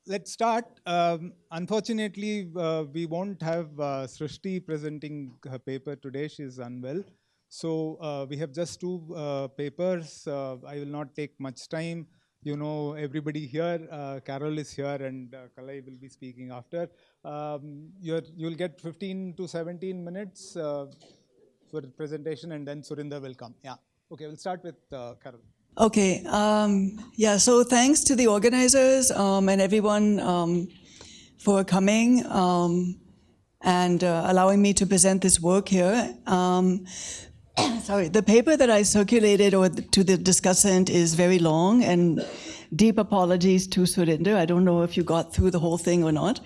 let's start. Unfortunately, we won't have Srishti presenting her paper today. She's unwell. So we have just two papers. I will not take much time. You know, everybody here, Carol is here and Kalai will be speaking after. You'll get 15 to 17 minutes for the presentation and then Surinder will come. Yeah. Okay, we'll start with Carol. Okay, so thanks to the organizers and everyone for coming and allowing me to present this work here. Sorry, the paper that I circulated to the discussant is very long, and deep apologies to Surinder. I don't know if you got through the whole thing or not.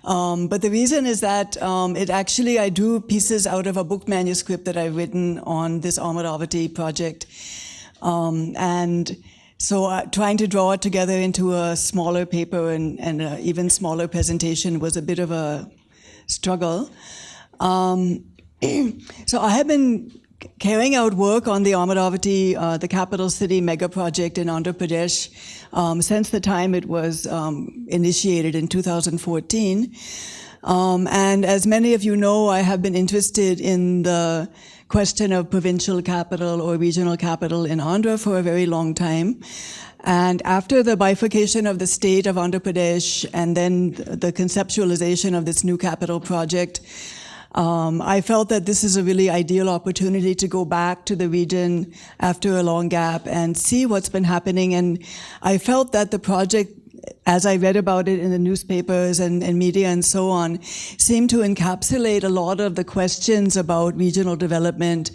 But the reason is that I drew pieces out of a book manuscript that I've written on this Amaravati project. And so trying to draw it together into a smaller paper and an even smaller presentation was a bit of a struggle. So I have been carrying out work on the Amaravati, the capital city mega project in Andhra Pradesh, since the time it was initiated in 2014. And as many of you know, I have been interested in the question of provincial capital or regional capital in Andhra for a very long time. And after the bifurcation of the state of Andhra Pradesh and then the conceptualization of this new capital project, I felt that this is a really ideal opportunity to go back to the region after a long gap and see what's been happening. And I felt that the project, as I read about it in the newspapers and media and so on, seemed to encapsulate a lot of the questions about regional development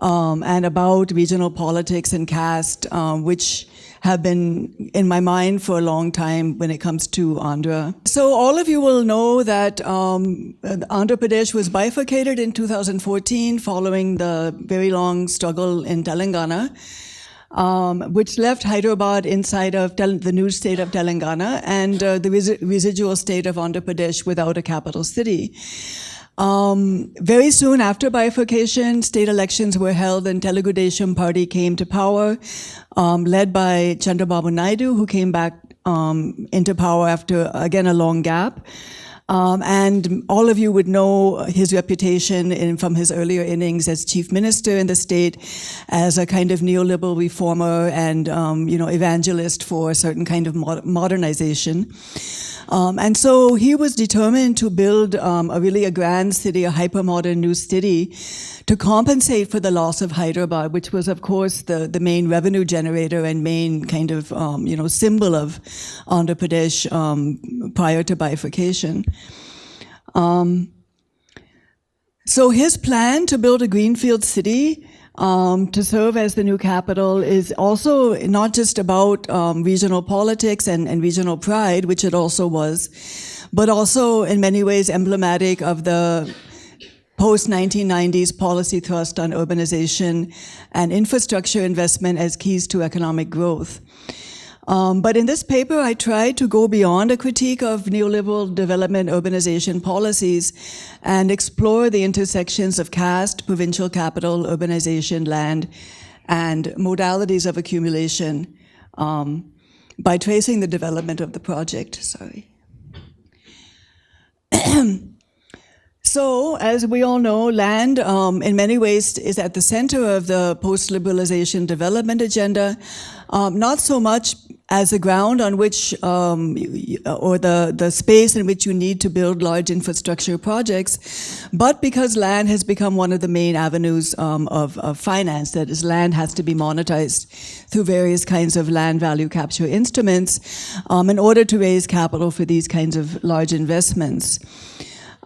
and about regional politics and caste, which have been in my mind for a long time when it comes to Andhra. So all of you will know that Andhra Pradesh was bifurcated in 2014 following the very long struggle in Telangana, which left Hyderabad inside of the new state of Telangana and the residual state of Andhra Pradesh without a capital city. Very soon after bifurcation, state elections were held and Telugu Desam Party came to power, led by Chandrababu Naidu, who came back into power after, again, a long gap. And all of you would know his reputation from his earlier innings as chief minister in the state, as a kind of neoliberal reformer and evangelist for a certain kind of modernization. And so he was determined to build a grand city, a hypermodern new city, to compensate for the loss of Hyderabad, which was, of course, the main revenue generator and main kind of, symbol of Andhra Pradesh prior to bifurcation. So his plan to build a greenfield city to serve as the new capital is also not just about regional politics and regional pride, which it also was, but also in many ways emblematic of the post-1990s policy thrust on urbanization and infrastructure investment as keys to economic growth. But in this paper, I tried to go beyond a critique of neoliberal development urbanization policies and explore the intersections of caste, provincial capital, urbanization, land, and modalities of accumulation by tracing the development of the project. So, as we all know, land in many ways is at the center of the post-liberalization development agenda, not so much as the ground on which, or the space in which you need to build large infrastructure projects, but because land has become one of the main avenues of finance. That is, land has to be monetized through various kinds of land value capture instruments in order to raise capital for these kinds of large investments.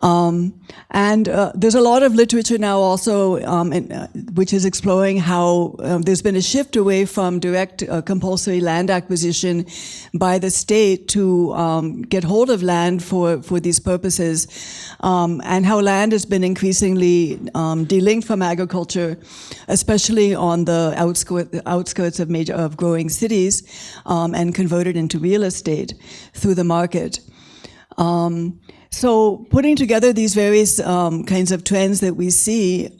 And there's a lot of literature now also which is exploring how there's been a shift away from direct compulsory land acquisition by the state to get hold of land for these purposes, and how land has been increasingly delinked from agriculture, especially on the outskirts of growing cities, and converted into real estate through the market. So putting together these various kinds of trends that we see,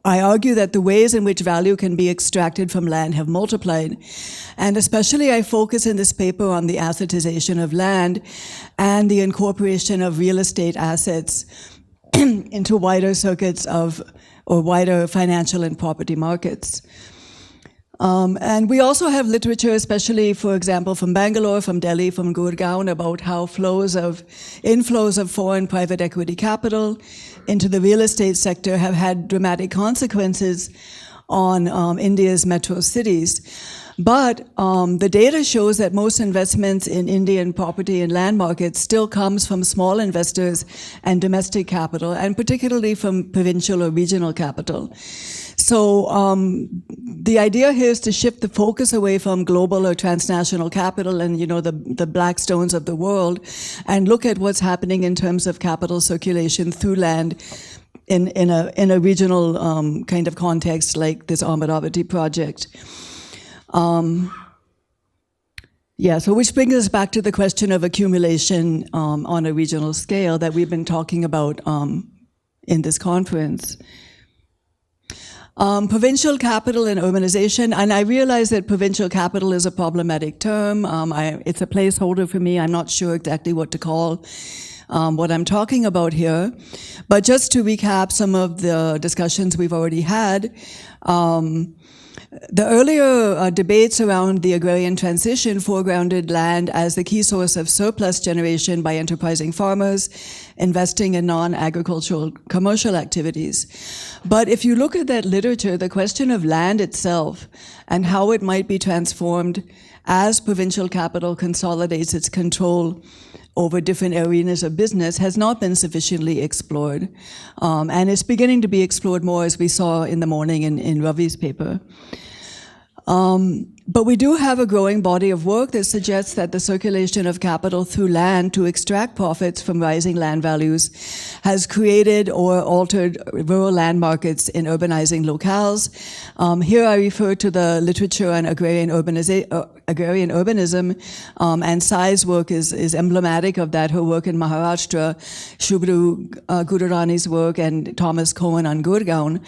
I argue that the ways in which value can be extracted from land have multiplied. And especially I focus in this paper on the assetization of land and the incorporation of real estate assets into wider circuits of, or wider financial and property markets. And we also have literature, especially, for example, from Bangalore, from Delhi, from Gurgaon, about how inflows of foreign private equity capital into the real estate sector have had dramatic consequences on India's metro cities. But the data shows that most investments in Indian property and land markets still comes from small investors and domestic capital, and particularly from provincial or regional capital. So the idea here is to shift the focus away from global or transnational capital and, the Blackstones of the world, and look at what's happening in terms of capital circulation through land in a regional kind of context like this Amaravati project. So which brings us back to the question of accumulation on a regional scale that we've been talking about in this conference. Provincial capital and urbanization, and I realize that provincial capital is a problematic term. It's a placeholder for me. I'm not sure exactly what to call what I'm talking about here. But just to recap some of the discussions we've already had, the earlier debates around the agrarian transition foregrounded land as the key source of surplus generation by enterprising farmers investing in non-agricultural commercial activities. But if you look at that literature, the question of land itself and how it might be transformed as provincial capital consolidates its control over different arenas of business has not been sufficiently explored. And it's beginning to be explored more, as we saw in the morning in Ravi's paper. But we do have a growing body of work that suggests that the circulation of capital through land to extract profits from rising land values has created or altered rural land markets in urbanizing locales. Here I refer to the literature on agrarian urbanism, and Sai's work is emblematic of that. Her work in Maharashtra, Shubhru Gururani's work, and Thomas Cohen on Gurgaon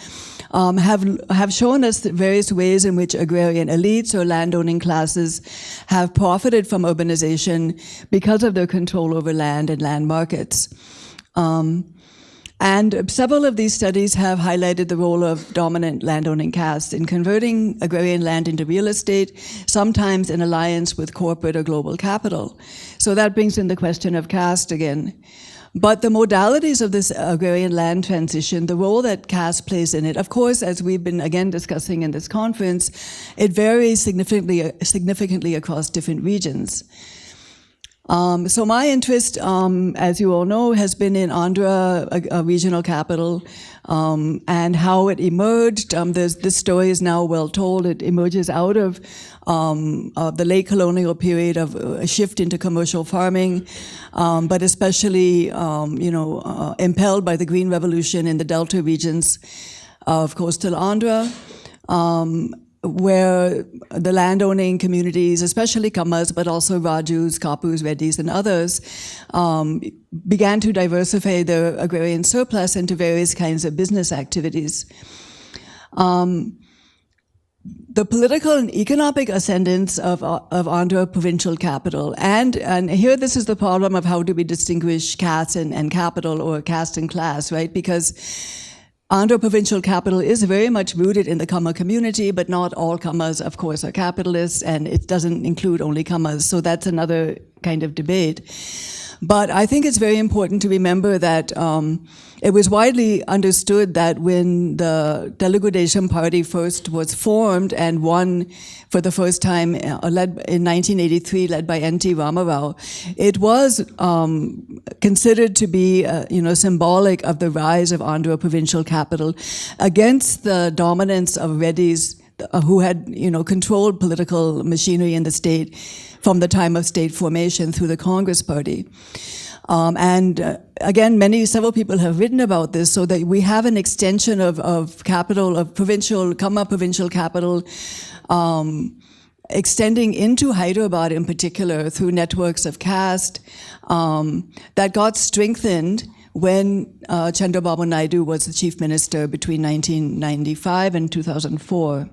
have shown us various ways in which agrarian elites or landowning classes have profited from urbanization because of their control over land and land markets. And several of these studies have highlighted the role of dominant landowning castes in converting agrarian land into real estate, sometimes in alliance with corporate or global capital. So that brings in the question of caste again. But the modalities of this agrarian land transition, the role that caste plays in it, of course, as we've been again discussing in this conference, it varies significantly across different regions. So my interest, as you all know, has been in Andhra, a regional capital, and how it emerged. This story is now well told. It emerges out of the late colonial period of a shift into commercial farming, but especially, impelled by the Green Revolution in the Delta regions of coastal Andhra, where the landowning communities, especially Kammas, but also Rajus, Kapus, Reddys, and others, began to diversify their agrarian surplus into various kinds of business activities. The political and economic ascendance of Andhra provincial capital, and here this is the problem of how do we distinguish caste and capital, or caste and class, right? Because Andhra provincial capital is very much rooted in the Kamma community, but not all Kammas, of course, are capitalists, and it doesn't include only Kammas, so that's another kind of debate. But I think it's very important to remember that it was widely understood that when the Telugu Desam Party first was formed and won for the first time led in 1983, led by N.T. Ramarao, it was considered to be symbolic of the rise of Andhra provincial capital against the dominance of Reddys, who had controlled political machinery in the state from the time of state formation through the Congress Party. Again, several people have written about this, so that we have an extension of capital, of Kamma provincial capital, extending into Hyderabad in particular through networks of caste that got strengthened when Chandrababu Naidu was the chief minister between 1995 and 2004.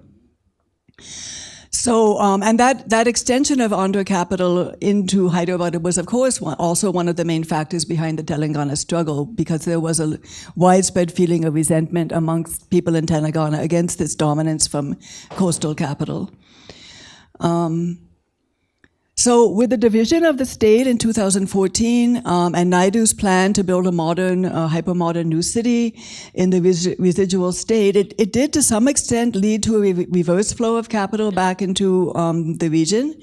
So, and that extension of Andhra capital into Hyderabad was, of course, also one of the main factors behind the Telangana struggle, because there was a widespread feeling of resentment amongst people in Telangana against this dominance from coastal capital. So with the division of the state in 2014 and Naidu's plan to build a modern, hypermodern new city in the residual state, it did to some extent lead to a reverse flow of capital back into the region.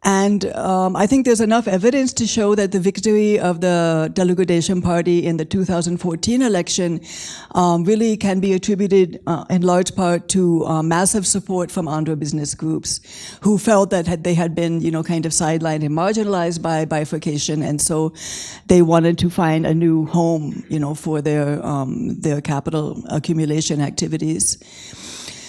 And I think there's enough evidence to show that the victory of the Telugu Party in the 2014 election really can be attributed in large part to massive support from Andhra business groups who felt that they had been, kind of sidelined and marginalized by bifurcation, and so they wanted to find a new home, for their capital accumulation activities.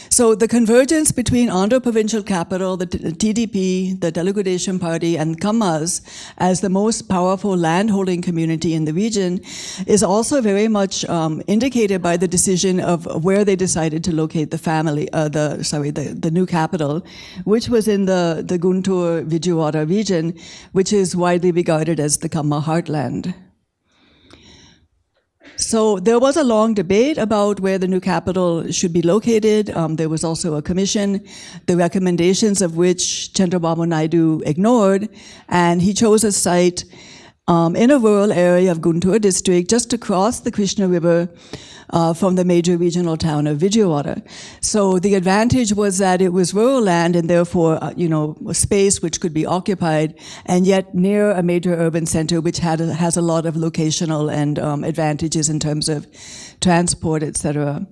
So the convergence between Andhra provincial capital, the TDP, the Telugu Desam Party, and Kammas as the most powerful landholding community in the region is also very much indicated by the decision of where they decided to locate the new capital, which was in the Guntur-Vijayawada region, which is widely regarded as the Kamma heartland. So there was a long debate about where the new capital should be located. There was also a commission, the recommendations of which Chandrababu Naidu ignored, and he chose a site in a rural area of Guntur district just across the Krishna River from the major regional town of Vijayawada. So the advantage was that it was rural land and therefore, a space which could be occupied, and yet near a major urban center which has a lot of locational and advantages in terms of transport, etc.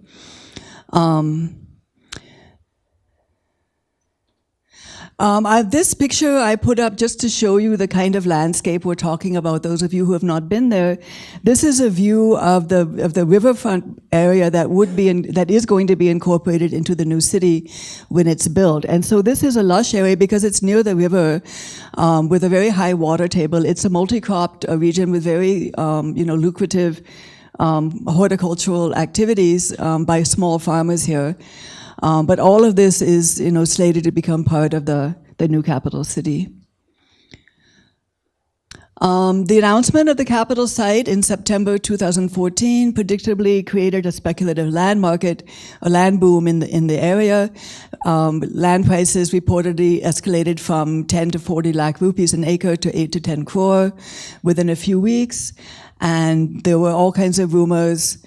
This picture I put up just to show you the kind of landscape we're talking about, those of you who have not been there. This is a view of the riverfront area that is going to be incorporated into the new city when it's built. And so this is a lush area because it's near the river with a very high water table. It's a multi-cropped region with very lucrative horticultural activities by small farmers here. But all of this is, slated to become part of the new capital city. The announcement of the capital site in September 2014 predictably created a speculative land market, a land boom in the area. Land prices reportedly escalated from 10 to 40 lakh rupees an acre to 8 to 10 crore within a few weeks. And there were all kinds of rumors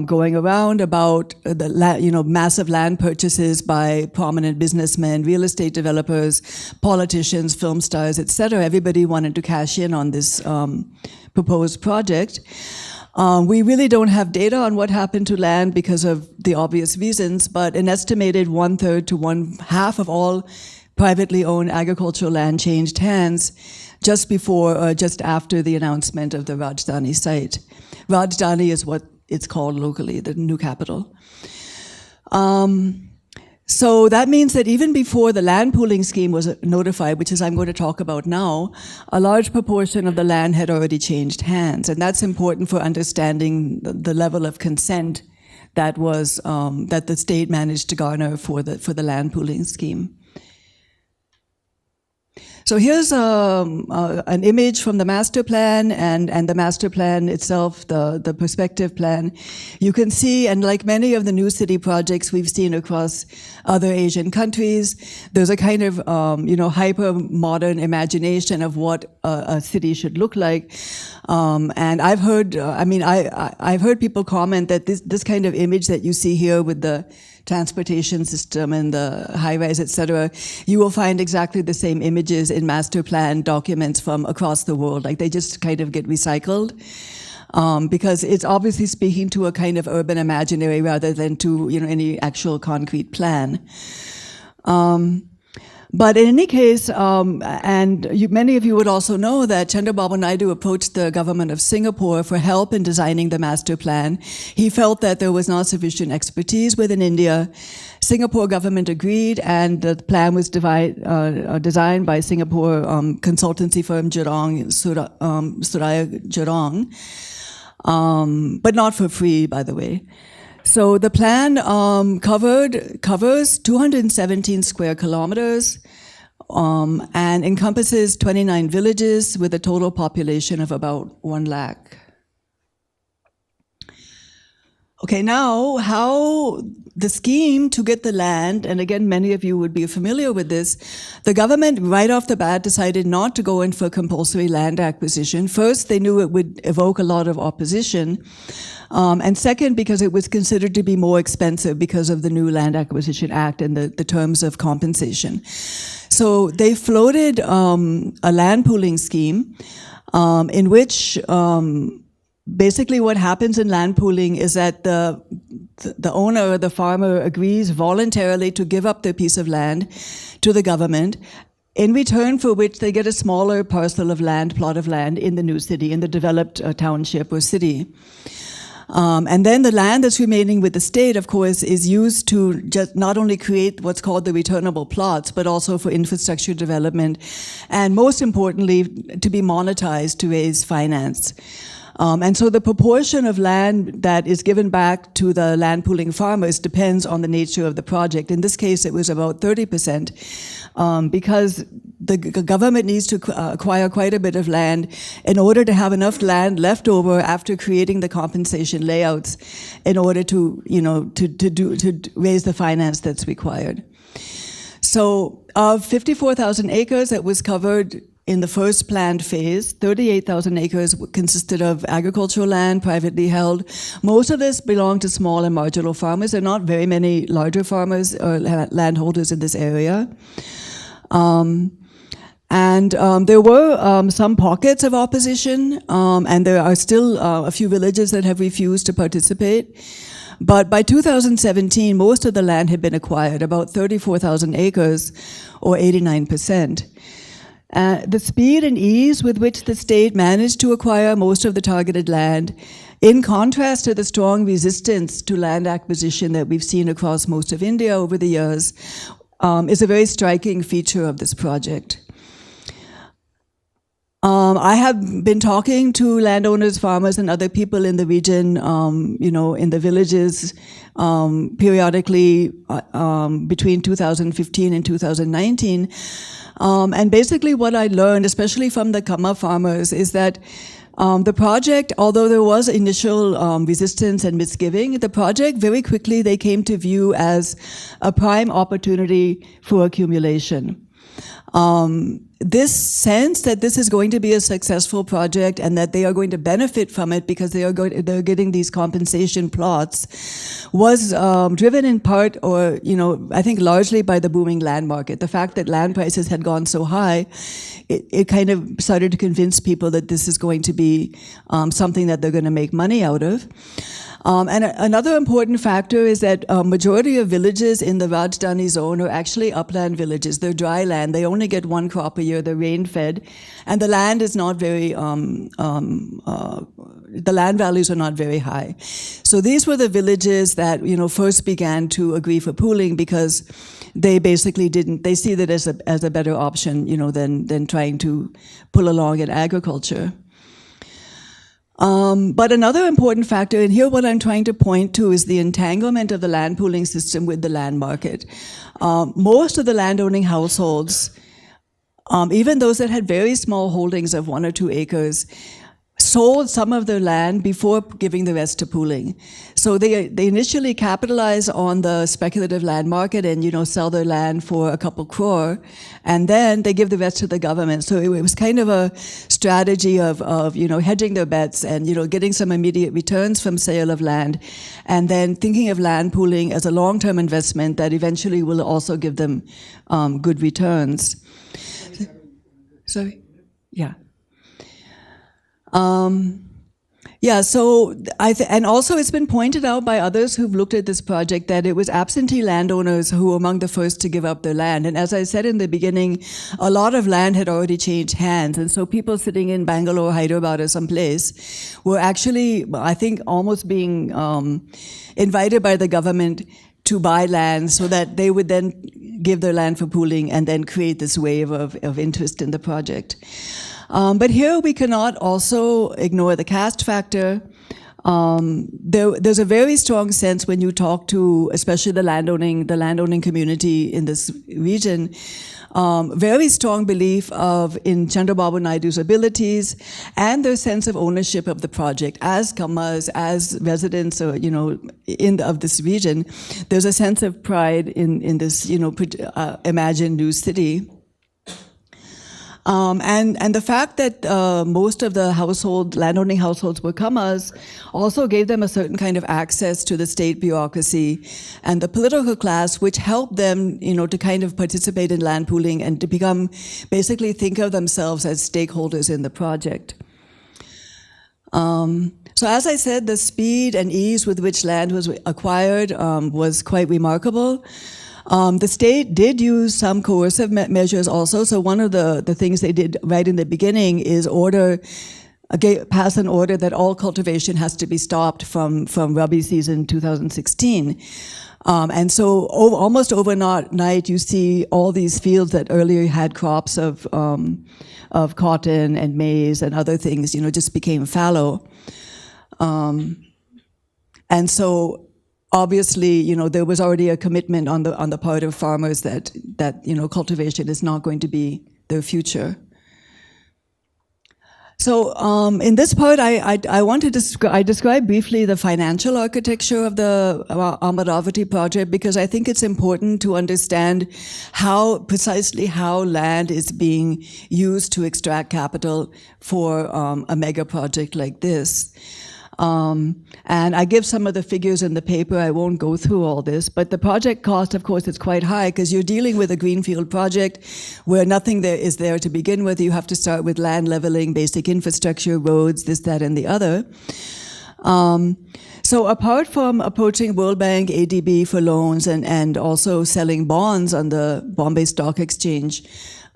going around about massive land purchases by prominent businessmen, real estate developers, politicians, film stars, etc. Everybody wanted to cash in on this proposed project. We really don't have data on what happened to land because of the obvious reasons, but an estimated 1/3 to 1/2 of all privately owned agricultural land changed hands just before or just after the announcement of the Rajdhani site. Rajdhani is what it's called locally, the new capital. So that means that even before the land pooling scheme was notified, which is I'm going to talk about now, a large proportion of the land had already changed hands. And that's important for understanding the level of consent that was, that the state managed to garner for the land pooling scheme. So here's an image from the master plan and the master plan itself, the perspective plan. You can see, and like many of the new city projects we've seen across other Asian countries, there's a kind of, hyper modern imagination of what a city should look like. And I've heard, I've heard people comment that this kind of image that you see here with the transportation system and the high-rise, etc., you will find exactly the same images in master plan documents from across the world. Like they just kind of get recycled because it's obviously speaking to a kind of urban imaginary rather than to any actual concrete plan. But in any case, many of you would also know that Chandrababu Naidu approached the government of Singapore for help in designing the master plan. He felt that there was not sufficient expertise within India. Singapore government agreed, and the plan was designed by Singapore consultancy firm Suraya Jurong, but not for free, by the way. So the plan covers 217 square kilometers and encompasses 29 villages with a total population of about 1 lakh. Okay, now how the scheme to get the land, and again, many of you would be familiar with this, the government right off the bat decided not to go in for compulsory land acquisition. First, they knew it would evoke a lot of opposition. And second, because it was considered to be more expensive because of the new Land Acquisition Act and the terms of compensation. So they floated a land pooling scheme in which basically what happens in land pooling is that the owner or the farmer agrees voluntarily to give up their piece of land to the government, in return for which they get a smaller parcel of land, plot of land in the new city, in the developed township or city. And then the land that's remaining with the state, of course, is used to just not only create what's called the returnable plots, but also for infrastructure development, and most importantly, to be monetized to raise finance. And so the proportion of land that is given back to the land pooling farmers depends on the nature of the project. In this case, it was about 30%, because the government needs to acquire quite a bit of land in order to have enough land left over after creating the compensation layouts in order to, to raise the finance that's required. So of 54,000 acres that was covered in the first planned phase, 38,000 acres consisted of agricultural land, privately held. Most of this belonged to small and marginal farmers. There are not very many larger farmers or landholders in this area. There were some pockets of opposition, and there are still a few villages that have refused to participate. But by 2017, most of the land had been acquired, about 34,000 acres, or 89%. The speed and ease with which the state managed to acquire most of the targeted land, in contrast to the strong resistance to land acquisition that we've seen across most of India over the years, is a very striking feature of this project. I have been talking to landowners, farmers, and other people in the region, in the villages, periodically between 2015 and 2019. And basically what I learned, especially from the Kama farmers, is that the project, although there was initial resistance and misgiving, the project very quickly they came to view as a prime opportunity for accumulation. This sense that this is going to be a successful project and that they are going to benefit from it because they're getting these compensation plots was driven in part, or I think largely, by the booming land market. The fact that land prices had gone so high, it kind of started to convince people that this is going to be something that they're going to make money out of. And another important factor is that a majority of villages in the Rajdhani zone are actually upland villages. They're dry land. They only get one crop a year. They're rain-fed. And the land is not very, the land values are not very high. So these were the villages that, first began to agree for pooling because they basically they see that as a better option, than trying to pull along in agriculture. But another important factor, and here what I'm trying to point to, is the entanglement of the land pooling system with the land market. Most of the landowning households, even those that had very small holdings of 1 or 2 acres, sold some of their land before giving the rest to pooling. So they initially capitalize on the speculative land market and, sell their land for a couple crore, and then they give the rest to the government. So it was kind of a strategy of hedging their bets and, getting some immediate returns from sale of land, and then thinking of land pooling as a long-term investment that eventually will also give them good returns. Sorry? Yeah. So and also it's been pointed out by others who've looked at this project that it was absentee landowners who were among the first to give up their land. And as I said in the beginning, a lot of land had already changed hands. And so people sitting in Bangalore, Hyderabad, or someplace were actually, I think, almost being invited by the government to buy land so that they would then give their land for pooling and then create this wave of interest in the project. But here we cannot also ignore the caste factor. There's a very strong sense when you talk to, especially the landowning community in this region, very strong belief in Chandrababu Naidu's abilities and their sense of ownership of the project as Kammas, as residents, or of this region. There's a sense of pride in this, imagined new city. And the fact that most of the landowning households were Kammas also gave them a certain kind of access to the state bureaucracy and the political class, which helped them, to kind of participate in land pooling and to basically think of themselves as stakeholders in the project. So as I said, the speed and ease with which land was acquired was quite remarkable. The state did use some coercive measures also. So one of the things they did right in the beginning is pass an order that all cultivation has to be stopped from Rabi season 2016. And so almost overnight, you see all these fields that earlier had crops of cotton and maize and other things, just became fallow. And so obviously, there was already a commitment on the part of farmers that cultivation is not going to be their future. So in this part, I want to describe briefly the financial architecture of the Amaravati project, because I think it's important to understand precisely how land is being used to extract capital for a mega project like this. And I give some of the figures in the paper. I won't go through all this, but the project cost, of course, is quite high because you're dealing with a greenfield project where nothing is there to begin with. You have to start with land leveling, basic infrastructure, roads, this, that, and the other. So apart from approaching World Bank, ADB for loans and also selling bonds on the Bombay Stock Exchange,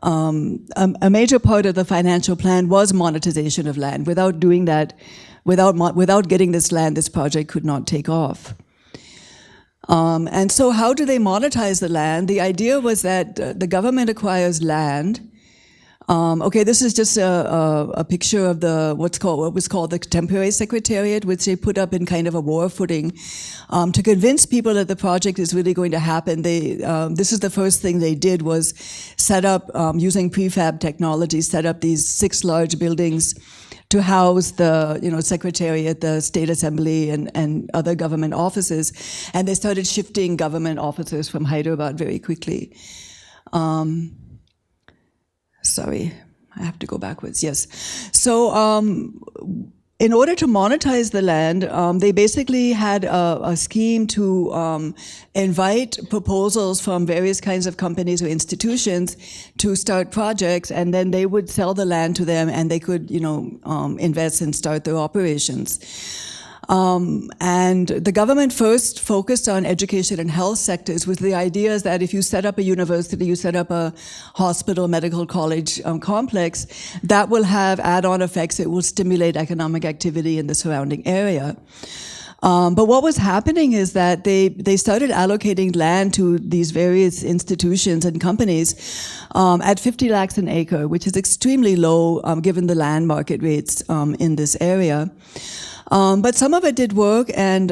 a major part of the financial plan was monetization of land. Without doing that, without getting this land, this project could not take off. And so how do they monetize the land? The idea was that the government acquires land. Okay, this is just a picture of what was called the temporary secretariat, which they put up in kind of a war footing to convince people that the project is really going to happen. This is the first thing they did, was set up, using prefab technology, set up these 6 large buildings to house the secretariat, the state assembly, and other government offices. And they started shifting government offices from Hyderabad very quickly. Sorry, I have to go backwards, yes. So in order to monetize the land, they basically had a scheme to invite proposals from various kinds of companies or institutions to start projects, and then they would sell the land to them and they could, invest and start their operations. And the government first focused on education and health sectors with the idea is that if you set up a university, you set up a hospital, medical college complex, that will have add-on effects. It will stimulate economic activity in the surrounding area. But what was happening is that they started allocating land to these various institutions and companies at 50 lakhs an acre, which is extremely low given the land market rates in this area. But some of it did work, and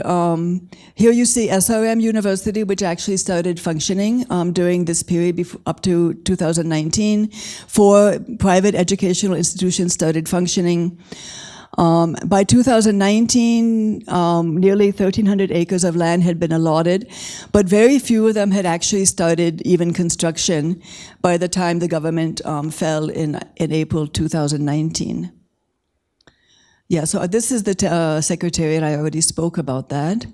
here you see SRM University, which actually started functioning during this period up to 2019. 4 private educational institutions started functioning. By 2019, nearly 1,300 acres of land had been allotted, but very few of them had actually started even construction by the time the government fell in April 2019. Yeah, so this is the secretariat. I already spoke about that.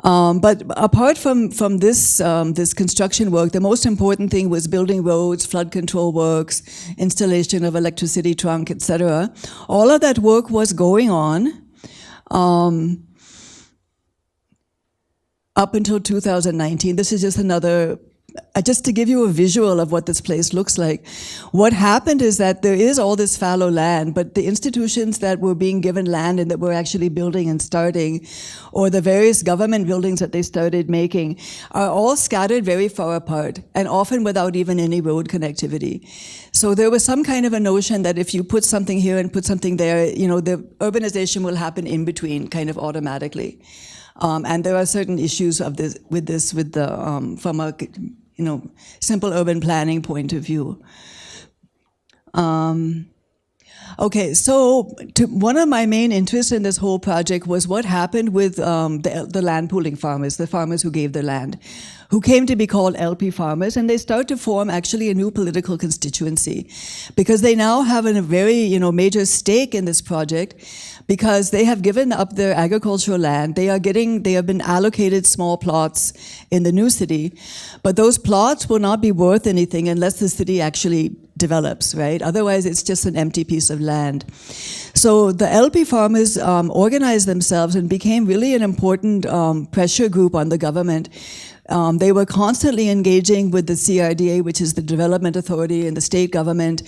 But apart from this construction work, the most important thing was building roads, flood control works, installation of electricity trunk, etc. All of that work was going on up until 2019. This is just another just to give you a visual of what this place looks like, what happened is that there is all this fallow land, but the institutions that were being given land and that were actually building and starting, or the various government buildings that they started making, are all scattered very far apart, and often without even any road connectivity. So there was some kind of a notion that if you put something here and put something there, the urbanization will happen in between, kind of automatically. And there are certain issues of this with the from a simple urban planning point of view. Okay, so one of my main interests in this whole project was what happened with the land pooling farmers, the farmers who gave their land, who came to be called LP farmers, and they start to form actually a new political constituency, because they now have a very major stake in this project, because they have given up their agricultural land. They have been allocated small plots in the new city, but those plots will not be worth anything unless the city actually develops, right? Otherwise, it's just an empty piece of land. So the LP farmers organized themselves and became really an important pressure group on the government. They were constantly engaging with the CRDA, which is the Development Authority, and the state government,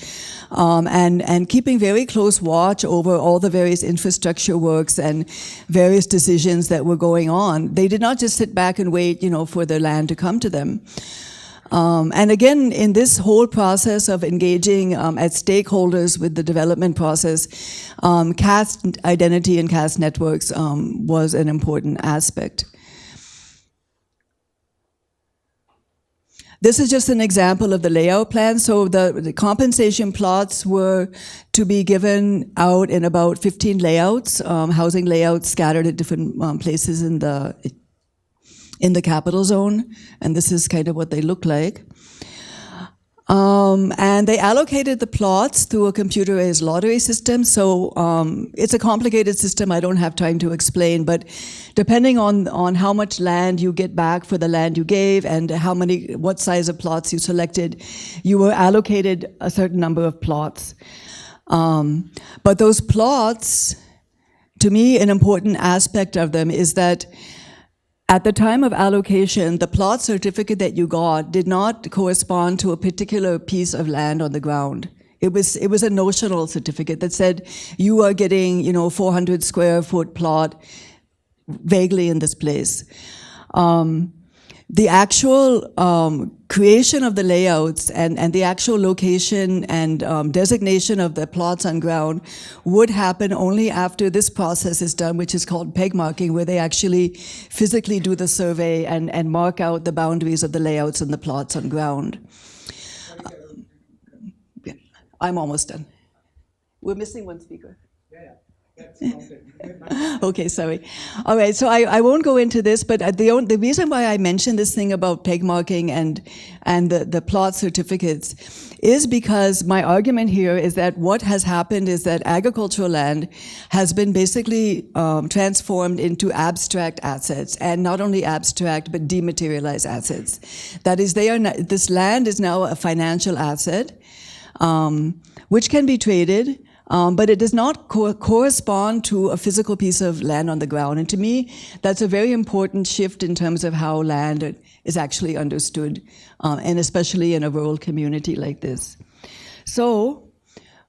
and keeping very close watch over all the various infrastructure works and various decisions that were going on. They did not just sit back and wait, for their land to come to them. And again, in this whole process of engaging as stakeholders with the development process, caste identity and caste networks was an important aspect. This is just an example of the layout plan. So the compensation plots were to be given out in about 15 layouts, housing layouts scattered at different places in the capital zone. And this is kind of what they look like. And they allocated the plots through a computerized lottery system. So it's a complicated system I don't have time to explain, but depending on how much land you get back for the land you gave and what size of plots you selected, you were allocated a certain number of plots. But those plots, to me, an important aspect of them is that at the time of allocation, the plot certificate that you got did not correspond to a particular piece of land on the ground. It was a notional certificate that said you are getting 400 square foot plot vaguely in this place. The actual creation of the layouts and the actual location and designation of the plots on ground would happen only after this process is done, which is called peg marking, where they actually physically do the survey and mark out the boundaries of the layouts and the plots on ground. I'm almost done. We're missing one speaker. Okay, sorry. All right, so I won't go into this, but the reason why I mentioned this thing about peg marking and the plot certificates is because my argument here is that what has happened is that agricultural land has been basically transformed into abstract assets, and not only abstract, but dematerialized assets. That is, this land is now a financial asset, which can be traded, but it does not correspond to a physical piece of land on the ground. And to me, that's a very important shift in terms of how land is actually understood, and especially in a rural community like this. So,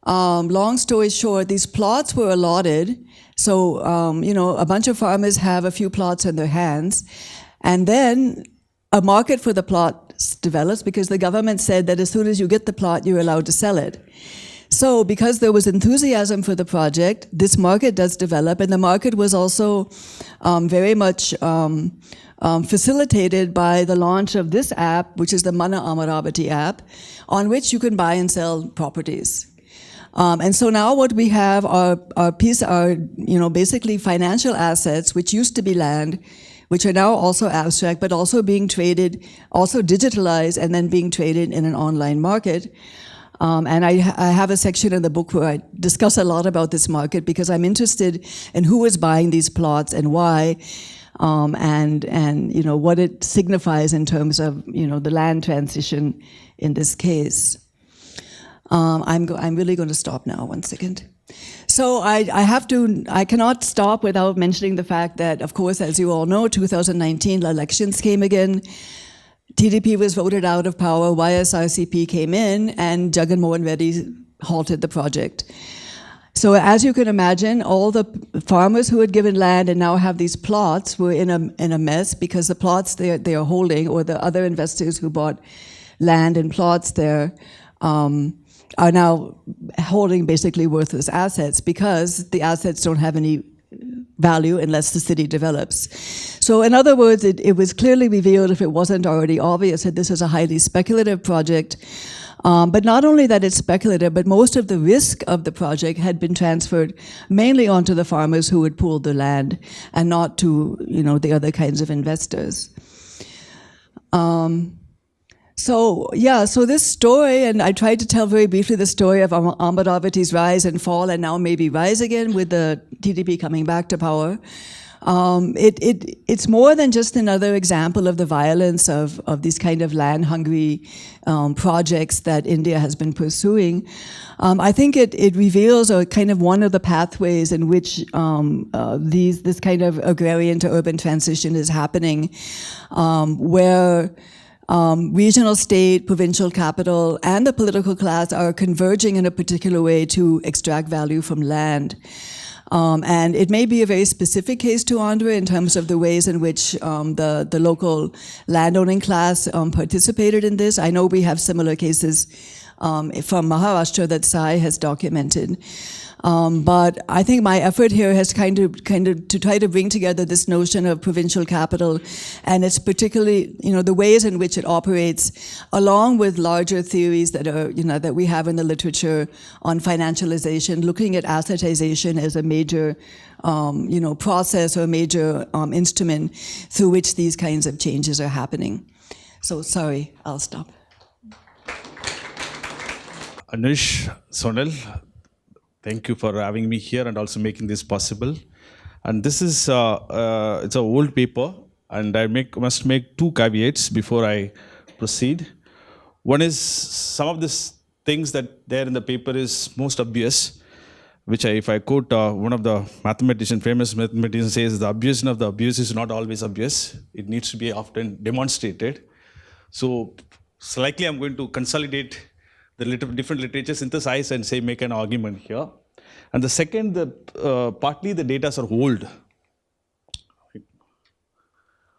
long story short, these plots were allotted. So, a bunch of farmers have a few plots in their hands, and then a market for the plots develops, because the government said that as soon as you get the plot, you're allowed to sell it. So because there was enthusiasm for the project, this market does develop, and the market was also very much facilitated by the launch of this app, which is the Mana Amaravati app, on which you can buy and sell properties. And so now what we have are basically financial assets, which used to be land, which are now also abstract, but also being traded, also digitalized, and then being traded in an online market. And I have a section in the book where I discuss a lot about this market, because I'm interested in who is buying these plots and why, and what it signifies in terms of the land transition in this case. I'm really going to stop now. 1 second. So I cannot stop without mentioning the fact that, of course, as you all know, 2019 elections came again. TDP was voted out of power, YSRCP came in, and Jagan Mohan Reddy halted the project. So as you can imagine, all the farmers who had given land and now have these plots were in a mess, because the plots they are holding, or the other investors who bought land and plots there, are now holding basically worthless assets, because the assets don't have any value unless the city develops. So in other words, it was clearly revealed, if it wasn't already obvious, that this is a highly speculative project. But not only that it's speculative, but most of the risk of the project had been transferred mainly onto the farmers who had pooled the land, and not to, the other kinds of investors. So this story, and I tried to tell very briefly the story of Amaravati's rise and fall, and now maybe rise again with the TDP coming back to power. It's more than just another example of the violence of these kind of land-hungry projects that India has been pursuing. I think it reveals a kind of one of the pathways in which this kind of agrarian to urban transition is happening, where regional, state, provincial capital, and the political class are converging in a particular way to extract value from land. And it may be a very specific case to Andhra in terms of the ways in which the local landowning class participated in this. I know we have similar cases from Maharashtra that Sai has documented. But I think my effort here has kind of to try to bring together this notion of provincial capital, and it's particularly, the ways in which it operates, along with larger theories that are, that we have in the literature on financialization, looking at assetization as a major, process or major instrument through which these kinds of changes are happening. So sorry, I'll stop. Anush, Sonal, thank you for having me here and also making this possible. And this is it's an old paper, and I must make two caveats before I proceed. One is, some of these things that there in the paper is most obvious, which if I quote one of the famous mathematicians says, the obvious of the obvious is not always obvious. It needs to be often demonstrated. So slightly I'm going to consolidate the different literature, synthesize and say, make an argument here. And the second, partly the data are old.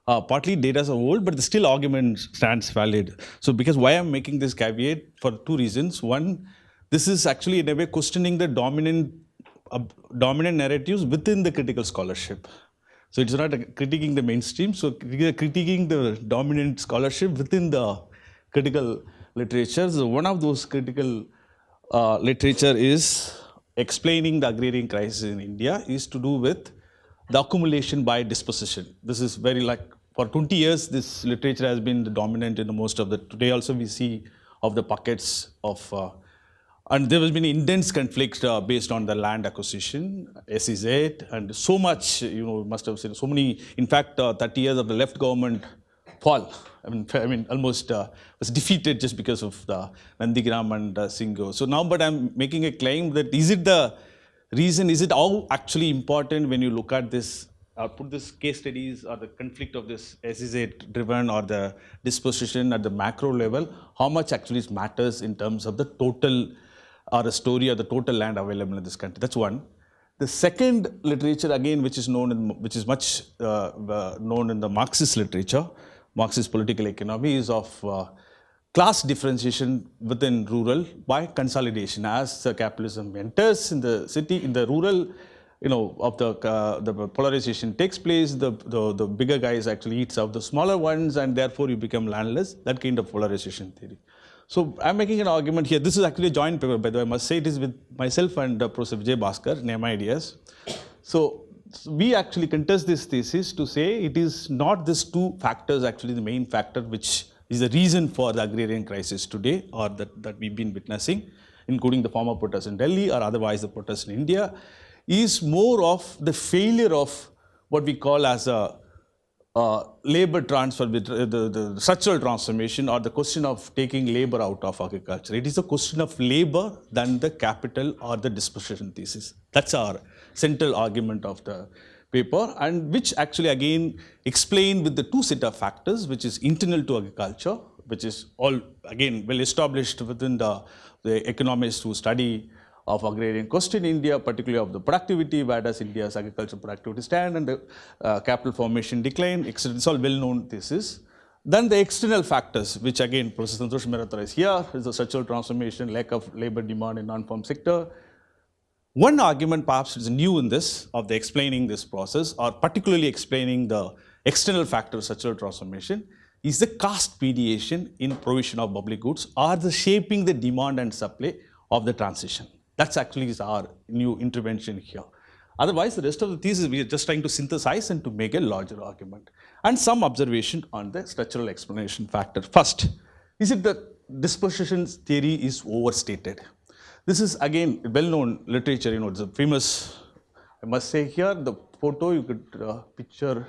Partly data are old, but the still argument stands valid. So because why I'm making this caveat? For two reasons. One, this is actually in a way questioning the dominant narratives within the critical scholarship. So it's not critiquing the mainstream, so critiquing the dominant scholarship within the critical literature. So one of those critical literature is explaining the agrarian crisis in India, is to do with the accumulation by disposition. This is very for 20 years, this literature has been the dominant in most of the, today also we see of the pockets of, and there has been intense conflict based on the land acquisition, SEZ, and so much, must have seen so many, in fact, 30 years of the left government fall. I mean, almost was defeated just because of the Nandigram and Singho. So now, but I'm making a claim that is it the reason, is it all actually important when you look at this, put this case studies or the conflict of this SEZ driven or the disposition at the macro level, how much actually matters in terms of the total or the story or the total land available in this country? That's one. The second literature again, which is much known in the Marxist literature, Marxist political economy, is of class differentiation within rural by consolidation. As capitalism enters in the city, in the rural, of the polarization takes place, the bigger guys actually eats out the smaller ones, and therefore you become landless. That kind of polarization theory. So I'm making an argument here. This is actually a joint paper, by the way. I must say it is with myself and Professor Vijay Bhaskar, Name Ideas. So we actually contest this thesis to say it is not these two factors actually the main factor which is the reason for the agrarian crisis today, or that we've been witnessing, including the former protests in Delhi or otherwise the protests in India, is more of the failure of what we call as a labor transfer, with the structural transformation, or the question of taking labor out of agriculture. It is a question of labor than the capital or the disposition thesis. That's our central argument of the paper, and which actually again explain with the two set of factors, which is internal to agriculture, which is all again well established within the economists who study of agrarian question in India, particularly of the productivity, where does India's agricultural productivity stand, and the capital formation decline, etc. It's all well-known thesis. Then the external factors, which again Professor Santosh Mehrotra is here, is the structural transformation, lack of labor demand in non-farm sector. One argument perhaps is new in this, of the explaining this process, or particularly explaining the external factor of structural transformation, is the caste mediation in provision of public goods, or the shaping the demand and supply of the transition. That's actually is our new intervention here. Otherwise, the rest of the thesis, we are just trying to synthesize and to make a larger argument. And some observation on the structural explanation factor. First, is it that disposition theory is overstated? This is again well-known literature, it's a famous, I must say here, the photo you could picture,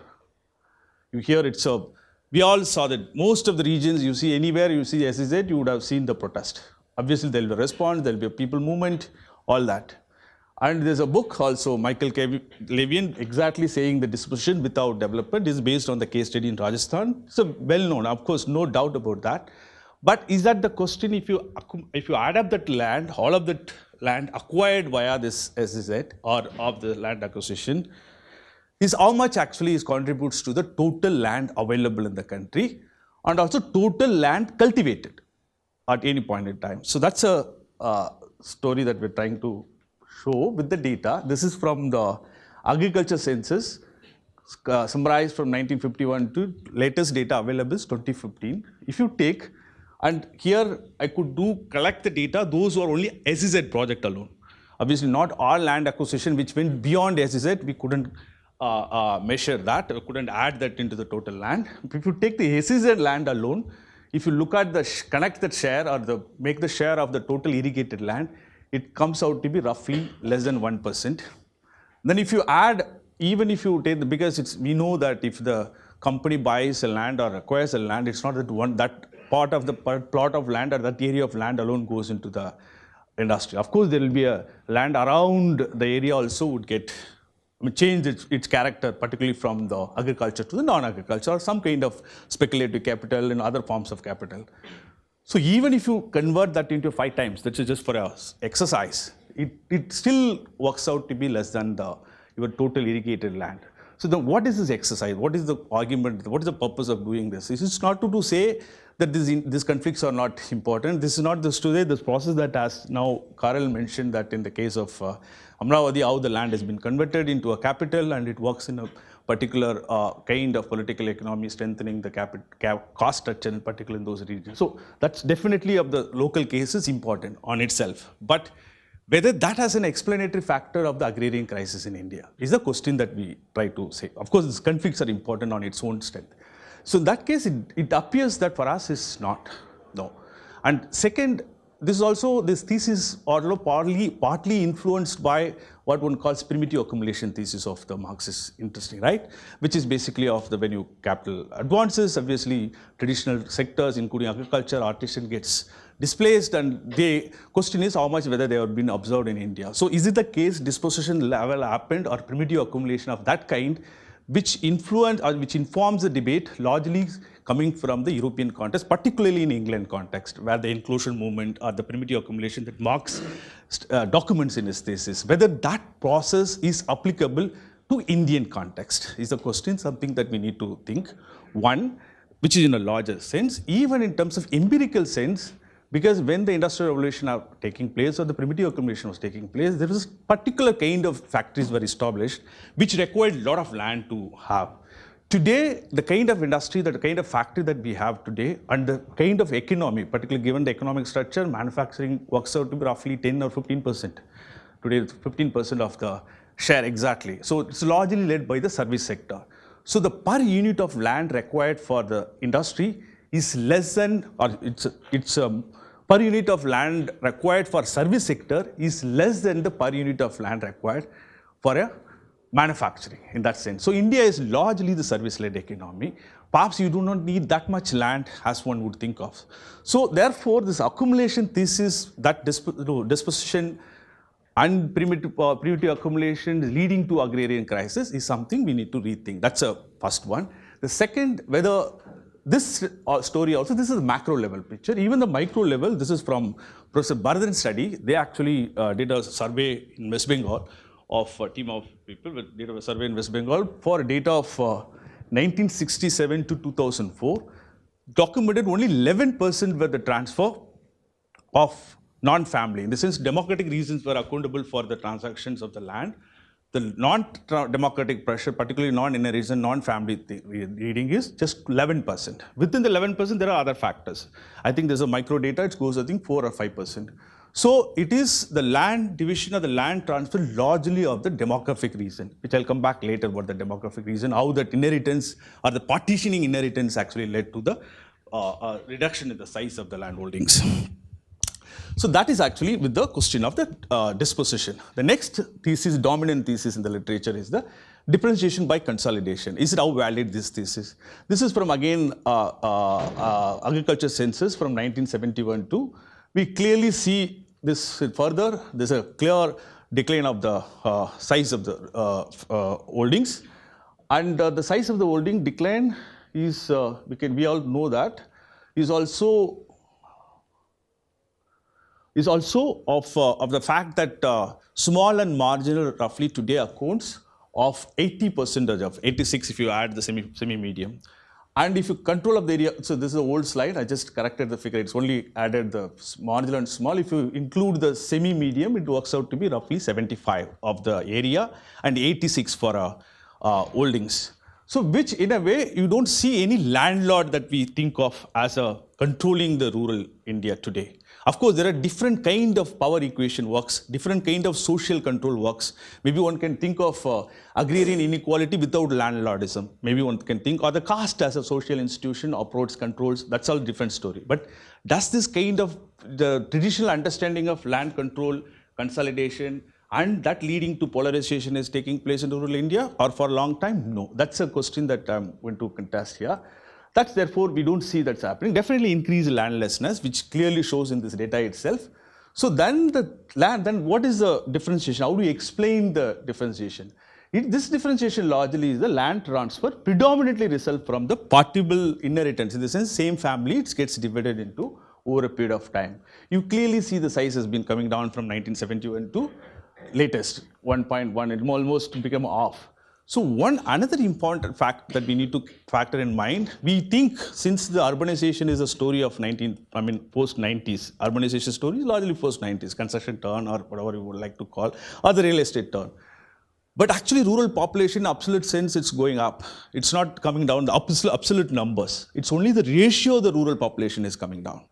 we all saw that most of the regions you see, anywhere you see SEZ, you would have seen the protest. Obviously, there will be a response, there will be a people movement, all that. And there's a book also, Michael Levian, exactly saying the disposition without development is based on the case study in Rajasthan. It's well-known, of course, no doubt about that. But is that the question, if you add up that land, all of that land acquired via this SEZ or of the land acquisition, is how much actually contributes to the total land available in the country, and also total land cultivated at any point in time. So that's a story that we're trying to show with the data. This is from the agriculture census, summarized from 1951 to latest data available is 2015. If you take, and here I could collect the data, those who are only SEZ project alone. Obviously not all land acquisition which went beyond SEZ, we couldn't measure that, we couldn't add that into the total land. If you take the SEZ land alone, if you look at the, connect that share or make the share of the total irrigated land, it comes out to be roughly less than 1%. Then if you add, even if you take the, because we know that if the company buys a land or acquires a land, it's not that part of the plot of land or that area of land alone goes into the industry. Of course, there will be a land around the area also would get, change its character, particularly from the agriculture to the non-agriculture, or some kind of speculative capital and other forms of capital. So even if you convert that into 5 times, that is just for us exercise, it still works out to be less than your total irrigated land. So then what is this exercise? What is the argument? What is the purpose of doing this? It's not to say that these conflicts are not important. This is not this process that, as now Karel mentioned, that in the case of Amravati, how the land has been converted into a capital and it works in a particular kind of political economy, strengthening the cost structure, in particular in those regions. So that's definitely of the local cases important on itself. But whether that has an explanatory factor of the agrarian crisis in India is the question that we try to say. Of course, these conflicts are important on its own strength. So in that case, it appears that for us is not, no. And second, this thesis also partly influenced by what one calls primitive accumulation thesis of the Marxists, interesting, right? Which is basically of the when you capital advances, obviously traditional sectors, including agriculture, artisan gets displaced, and the question is how much whether they have been observed in India. So is it the case disposition level happened or primitive accumulation of that kind which influence or which informs the debate largely coming from the European context, particularly in England context, where the inclusion movement or the primitive accumulation that Marx documents in his thesis, whether that process is applicable to Indian context is the question, something that we need to think. One, which is in a larger sense, even in terms of empirical sense, because when the industrial revolution are taking place or the primitive accumulation was taking place, there was a particular kind of factories were established which required a lot of land to have. Today, the kind of industry, the kind of factory that we have today and the kind of economy, particularly given the economic structure, manufacturing works out to be roughly 10 or 15%. Today, it's 15% of the share exactly. So it's largely led by the service sector. So the per unit of land required for the industry is less than, or it's per unit of land required for service sector is less than the per unit of land required for a manufacturing in that sense. So India is largely the service-led economy. Perhaps you do not need that much land as one would think of. So therefore, this accumulation thesis, that disposition and primitive accumulation leading to agrarian crisis is something we need to rethink. That's a first one. The second, whether this story also, this is a macro level picture. Even the micro level, this is from Professor Bharadhan's study. They actually did a survey in West Bengal of a team of people, did a survey in West Bengal for data of 1967 to 2004. Documented only 11% were the transfer of non-family. In the sense, democratic reasons were accountable for the transactions of the land. The non-democratic pressure, particularly non-inheritance, non-family reading is just 11%. Within the 11%, there are other factors. I think there's a micro data, it goes, I think, 4 or 5%. So it is the land division or the land transfer largely of the demographic reason, which I'll come back later about the demographic reason, how that inheritance or the partitioning inheritance actually led to the reduction in the size of the land holdings. So that is actually with the question of the disposition. The next thesis, dominant thesis in the literature is the differentiation by consolidation. Is it how valid this thesis? This is from again agriculture census from 1971 to, we clearly see this further. There's a clear decline of the size of the holdings, and the size of the holding decline is we all know that is also of the fact that small and marginal roughly today accounts of 80% of 86 if you add the semi-medium. And if you control of the area, so this is an old slide, I just corrected the figure, it's only added the marginal and small. If you include the semi-medium, it works out to be roughly 75 of the area and 86 for holdings. So which in a way, you don't see any landlord that we think of as controlling the rural India today. Of course, there are different kind of power equation works, different kind of social control works. Maybe one can think of agrarian inequality without landlordism. Maybe one can think, or the caste as a social institution operates controls, that's all different story. But does this kind of the traditional understanding of land control, consolidation, and that leading to polarization is taking place in rural India or for a long time? No, that's a question that I'm going to contest here. That's therefore, we don't see that's happening. Definitely increased landlessness, which clearly shows in this data itself. So then the land, then what is the differentiation? How do we explain the differentiation? This differentiation largely is the land transfer predominantly result from the partible inheritance. In the sense, same family, it gets divided into over a period of time. You clearly see the size has been coming down from 1971 to latest 1.1, it almost become off. So another important fact that we need to factor in mind, we think since the urbanization is a story of post-90s, urbanization story is largely post-90s, construction turn or whatever you would like to call, or the real estate turn. But actually rural population in absolute sense, it's going up. It's not coming down, the absolute numbers. It's only the ratio of the rural population is coming down.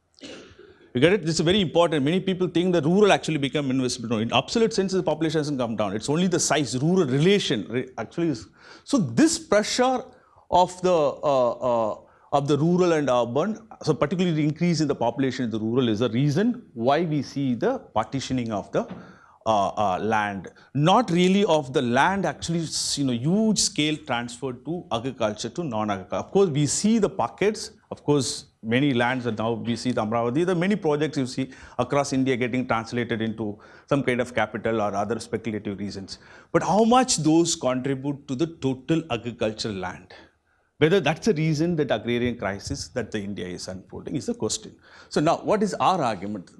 You get it? This is very important. Many people think that rural actually become invisible. No, in absolute sense, the population hasn't come down. It's only the size, rural relation actually is. So this pressure of the rural and urban, so particularly the increase in the population in the rural is the reason why we see the partitioning of the land. Not really of the land actually, huge scale transferred to agriculture to non-agriculture. Of course, we see the pockets. Of course, many lands are now, we see the Amravati, there are many projects you see across India getting translated into some kind of capital or other speculative reasons. But how much those contribute to the total agricultural land? Whether that's the reason that agrarian crisis that the India is unfolding is a question. So now, what is our argument?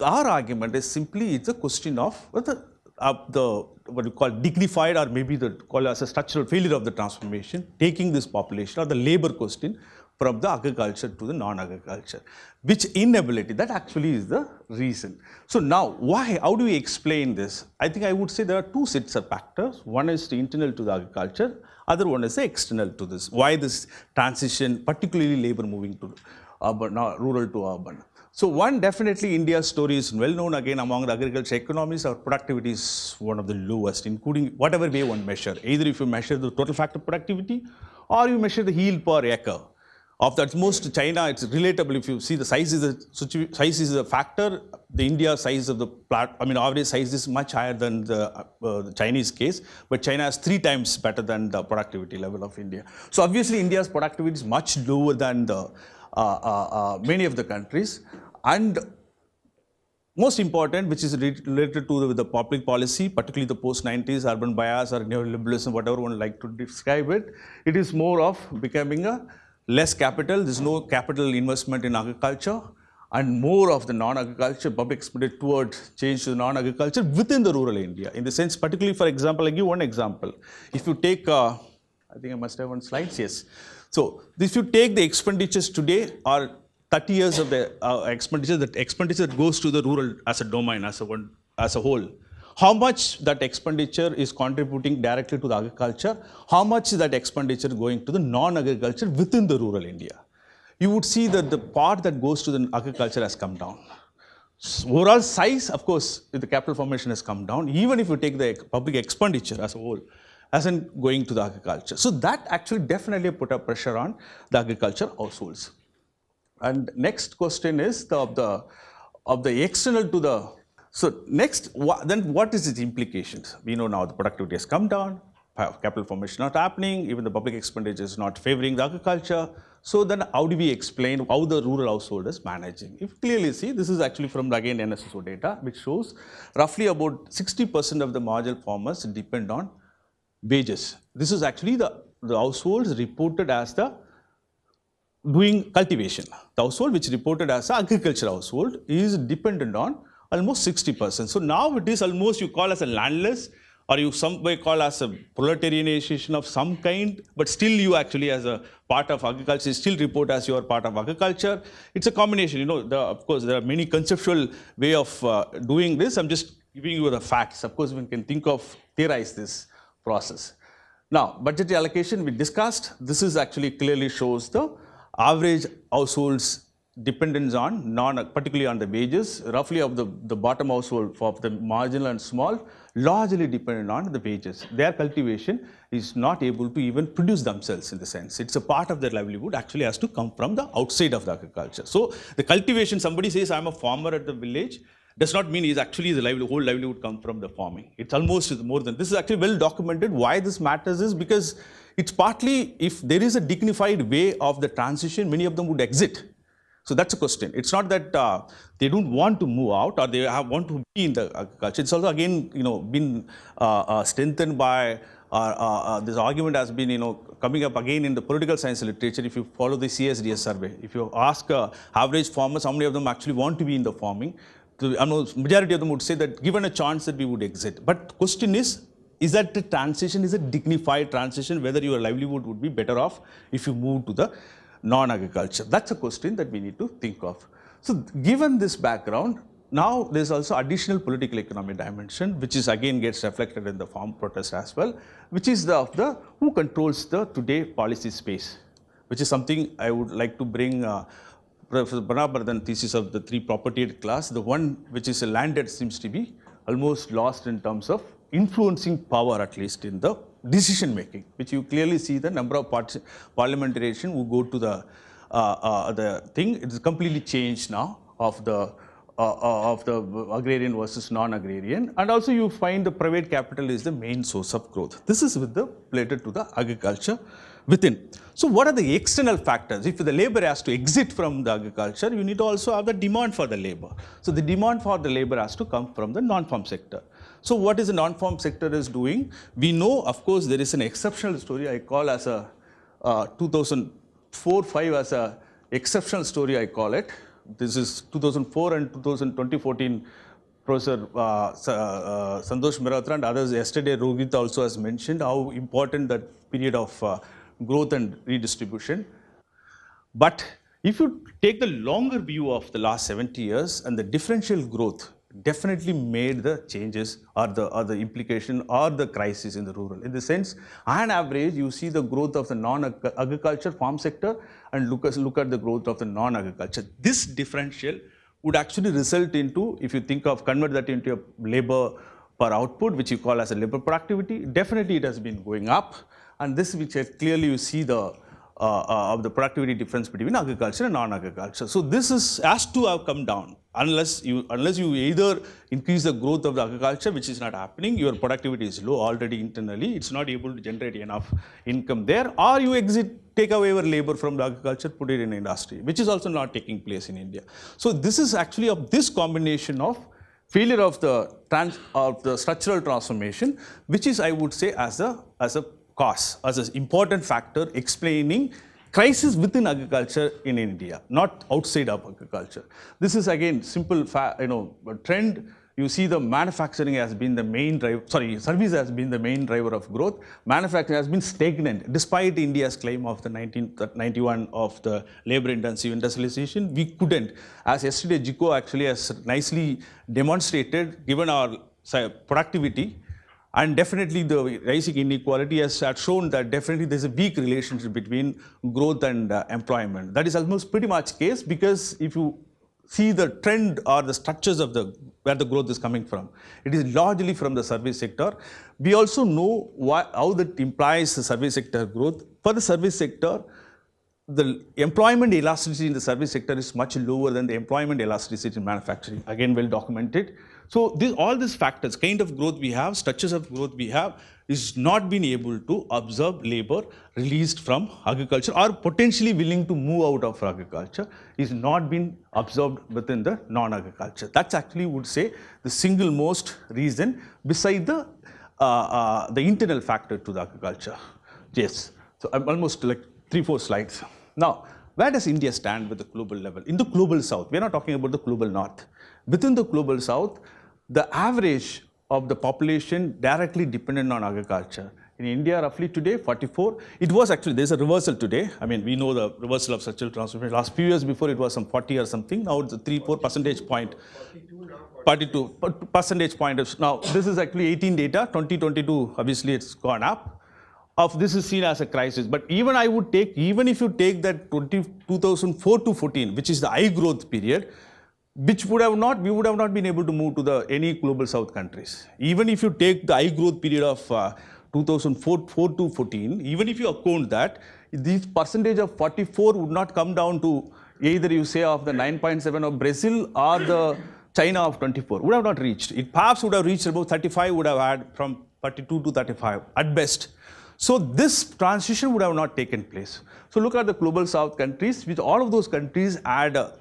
Our argument is simply, it's a question of whether what you call dignified or maybe call as a structural failure of the transformation, taking this population or the labor question from the agriculture to the non-agriculture, which inability, that actually is the reason. So now, why, how do we explain this? I think I would say there are two sets of factors. One is the internal to the agriculture, other one is the external to this. Why this transition, particularly labor moving to urban, rural to urban. So one, definitely India's story is well known again among the agriculture economies. Our productivity is one of the lowest, including whatever way one measure. Either if you measure the total factor productivity or you measure the yield per acre. Of that, most China, it's relatable. If you see the size is a factor. The India size of the average size is much higher than the Chinese case, but China is 3 times better than the productivity level of India. So obviously, India's productivity is much lower than the many of the countries. And most important, which is related to the public policy, particularly the post-90s urban bias or neoliberalism, whatever one like to describe it, it is more of becoming a less capital. There's no capital investment in agriculture, and more of the non-agriculture public expenditure towards change to non-agriculture within the rural India. In the sense, particularly, for example, I give one example. If you take, I think I must have one slides, yes. So if you take the expenditures today or 30 years of the expenditure that goes to the rural as a domain, as a whole, how much that expenditure is contributing directly to the agriculture, how much is that expenditure going to the non-agriculture within the rural India? You would see that the part that goes to the agriculture has come down. Overall size, of course, the capital formation has come down, even if you take the public expenditure as a whole, hasn't going to the agriculture. So that actually definitely put a pressure on the agriculture households. And next question is of the external to the, so next, then what is its implications? We know now the productivity has come down, capital formation not happening, even the public expenditure is not favoring the agriculture. So then how do we explain how the rural household is managing? If you clearly see, this is actually from again NSSO data, which shows roughly about 60% of the marginal farmers depend on wages. This is actually the households reported as the doing cultivation. The household which reported as an agriculture household is dependent on almost 60%. So now it is almost you call as a landless, or you some way call as a proletarianization of some kind, but still you actually as a part of agriculture still report as you are part of agriculture. It's a combination, you know, of course there are many conceptual way of doing this. I'm just giving you the facts. Of course, one can think of, theorize this process. Now, budgetary allocation we discussed. This is actually clearly shows the average households dependence on, particularly on the wages, roughly of the bottom household of the marginal and small, largely dependent on the wages. Their cultivation is not able to even produce themselves in the sense. It's a part of their livelihood actually has to come from the outside of the agriculture. So the cultivation, somebody says I'm a farmer at the village, does not mean is actually the whole livelihood come from the farming. It's almost more than, this is actually well documented. Why this matters is because it's partly, if there is a dignified way of the transition, many of them would exit. So that's a question. It's not that they don't want to move out or they want to be in the agriculture. It's also again, you know, been strengthened by this argument has been, you know, coming up again in the political science literature. If you follow the CSDS survey, if you ask average farmers how many of them actually want to be in the farming, I know majority of them would say that given a chance that we would exit. But the question is that the transition is a dignified transition, whether your livelihood would be better off if you move to the non-agriculture? That's a question that we need to think of. So given this background, now there's also additional political economic dimension, which is again gets reflected in the farm protest as well, which is the who controls the today policy space, which is something I would like to bring Professor Bandopadhyay thesis of the three property class, the one which is a landed seems to be almost lost in terms of influencing power, at least in the decision making, which you clearly see the number of parliamentarians who go to the thing. It is completely changed now of the agrarian versus non-agrarian, and also you find the private capital is the main source of growth. This is with the related to the agriculture within. So what are the external factors? If the labor has to exit from the agriculture, you need to also have the demand for the labor. So the demand for the labor has to come from the non-farm sector. So what is the non-farm sector is doing? We know, of course, there is an exceptional story I call as a 2004-5 as a exceptional story, I call it. This is 2004 and 2014. Professor Santosh Mehrotra and others yesterday, Rohit also has mentioned how important that period of growth and redistribution. But if you take the longer view of the last 70 years and the differential growth definitely made the changes or the implication or the crisis in the rural. In the sense, on average, you see the growth of the non-agriculture farm sector and look at the growth of the non-agriculture. This differential would actually result into, if you think of convert that into a labor per output, which you call as a labor productivity, definitely it has been going up. And this, which clearly you see the of the productivity difference between agriculture and non-agriculture. So this has to have come down. unless you either increase the growth of the agriculture, which is not happening, your productivity is low already internally, it's not able to generate enough income there, or you take away your labor from the agriculture, put it in industry, which is also not taking place in India. So this is actually of this combination of failure of the structural transformation, which is, I would say, as a cause, as an important factor explaining crisis within agriculture in India, not outside of agriculture. This is again simple, trend. You see the manufacturing has been the main driver, service has been the main driver of growth. Manufacturing has been stagnant despite India's claim of the 1991 of the labor-intensive industrialization. We couldn't. As yesterday Jiko actually has nicely demonstrated, given our productivity, and definitely the rising inequality has shown that definitely there's a weak relationship between growth and employment. That is almost pretty much case, because if you see the trend or the structures of where the growth is coming from, it is largely from the service sector. We also know how that implies the service sector growth. For the service sector, the employment elasticity in the service sector is much lower than the employment elasticity in manufacturing, again well documented. So all these factors, kind of growth we have, structures of growth we have, is not been able to absorb labor released from agriculture or potentially willing to move out of agriculture, is not been absorbed within the non-agriculture. That's actually, would say, the single most reason beside the internal factor to the agriculture. Yes, so I'm almost like 3-4 slides. Now, where does India stand with the global level? In the global south, we're not talking about the global north. Within the global south, the average of the population directly dependent on agriculture. In India, roughly today, 44. It was actually, there's a reversal today. I mean, we know the reversal of structural transformation. Last few years before, it was some 40 or something. Now it's a 3-4 percentage point. 42 percentage point. Now, this is actually 18 data. 2022, obviously, it's gone up. This is seen as a crisis. But even I would take, even if you take that 2004 to 14, which is the high growth period, which we would have not been able to move to any global south countries. Even if you take the high growth period of 2004 to 14, even if you account that, this percentage of 44 would not come down to either you say of the 9.7 of Brazil or the China of 24, would have not reached. It perhaps would have reached about 35, would have had from 42 to 35 at best. So this transition would have not taken place. So look at the global south countries, which all of those countries add a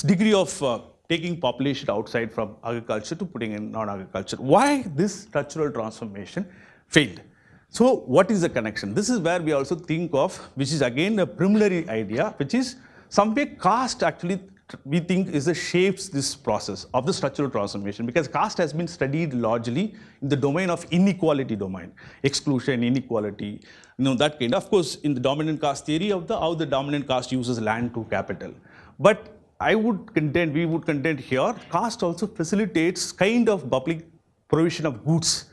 degree of taking population outside from agriculture to putting in non-agriculture. Why this structural transformation failed? So what is the connection? This is where we also think of, which is again a preliminary idea, which is some way caste actually we think is the shapes this process of the structural transformation, because caste has been studied largely in the domain of inequality domain, exclusion, inequality, that kind. Of course, in the dominant caste theory of how the dominant caste uses land to capital. But we would contend here, caste also facilitates kind of public provision of goods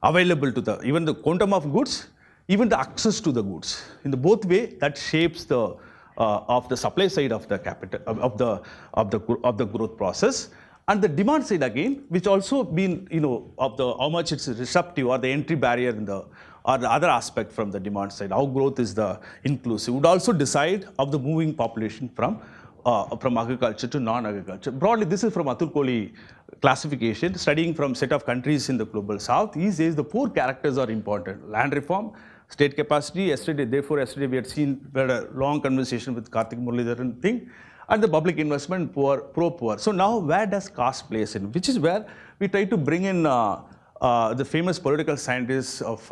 available to even the quantum of goods, even the access to the goods. In the both way, that shapes the of the supply side of the capital of the growth process, and the demand side again, which also been of the how much it's receptive or the entry barrier in or the other aspect from the demand side, how growth is the inclusive, would also decide of the moving population from agriculture to non-agriculture. Broadly, this is from Atul Kohli classification, studying from set of countries in the global south. He says the 4 characters are important: land reform, state capacity. Yesterday we had a long conversation with Karthik Muralidharan thing, and the public investment, pro-poor. So now where does caste place in? Which is where we try to bring in the famous political scientists of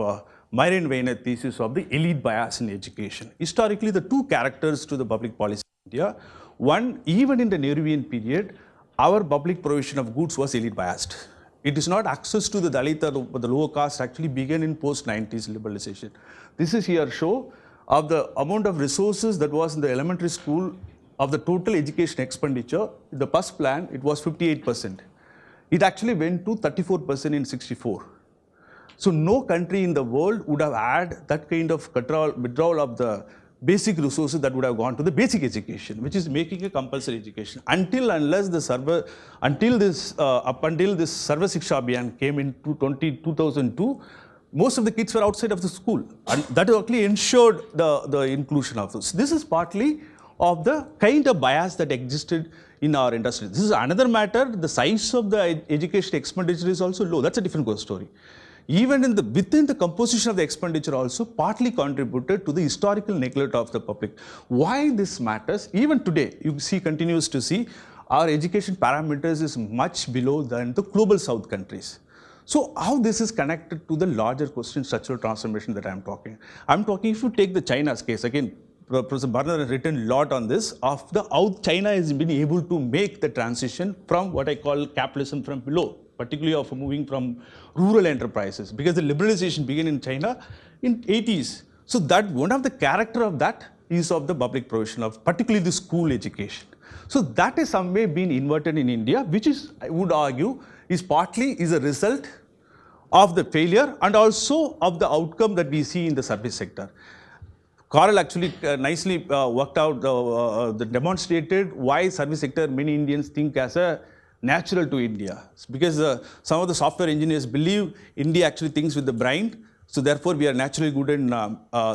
Myron Weiner thesis of the elite bias in education. Historically, the 2 characters to the public policy in India. One, even in the Nehruvian period, our public provision of goods was elite biased. It is not access to the Dalit or the lower caste actually began in post-90s liberalization. This is here show of the amount of resources that was in the elementary school of the total education expenditure. In the first plan, it was 58%. It actually went to 34% in 64. So no country in the world would have had that kind of withdrawal of the basic resources that would have gone to the basic education, which is making a compulsory education. Until this Sarva Shiksha Abhiyan came in 2002, most of the kids were outside of the school, and that actually ensured the inclusion of those. This is partly of the kind of bias that existed in our industry. This is another matter. The size of the education expenditure is also low. That's a different story. Even within the composition of the expenditure also partly contributed to the historical neglect of the public. Why this matters? Even today, you see, continues to see our education parameters is much below than the global south countries. So how this is connected to the larger question, structural transformation that I'm talking. I'm talking, if you take the China's case, again, Professor Barnard has written a lot on this, of how China has been able to make the transition from what I call capitalism from below, particularly of moving from rural enterprises, because the liberalization began in China in 80s. So that one of the character of that is of the public provision of particularly the school education. So that is some way been inverted in India, which is, I would argue, is partly a result of the failure and also of the outcome that we see in the service sector. Carl actually nicely worked out, demonstrated why service sector many Indians think as a natural to India. It's because some of the software engineers believe India actually thinks with the brain, so therefore we are naturally good in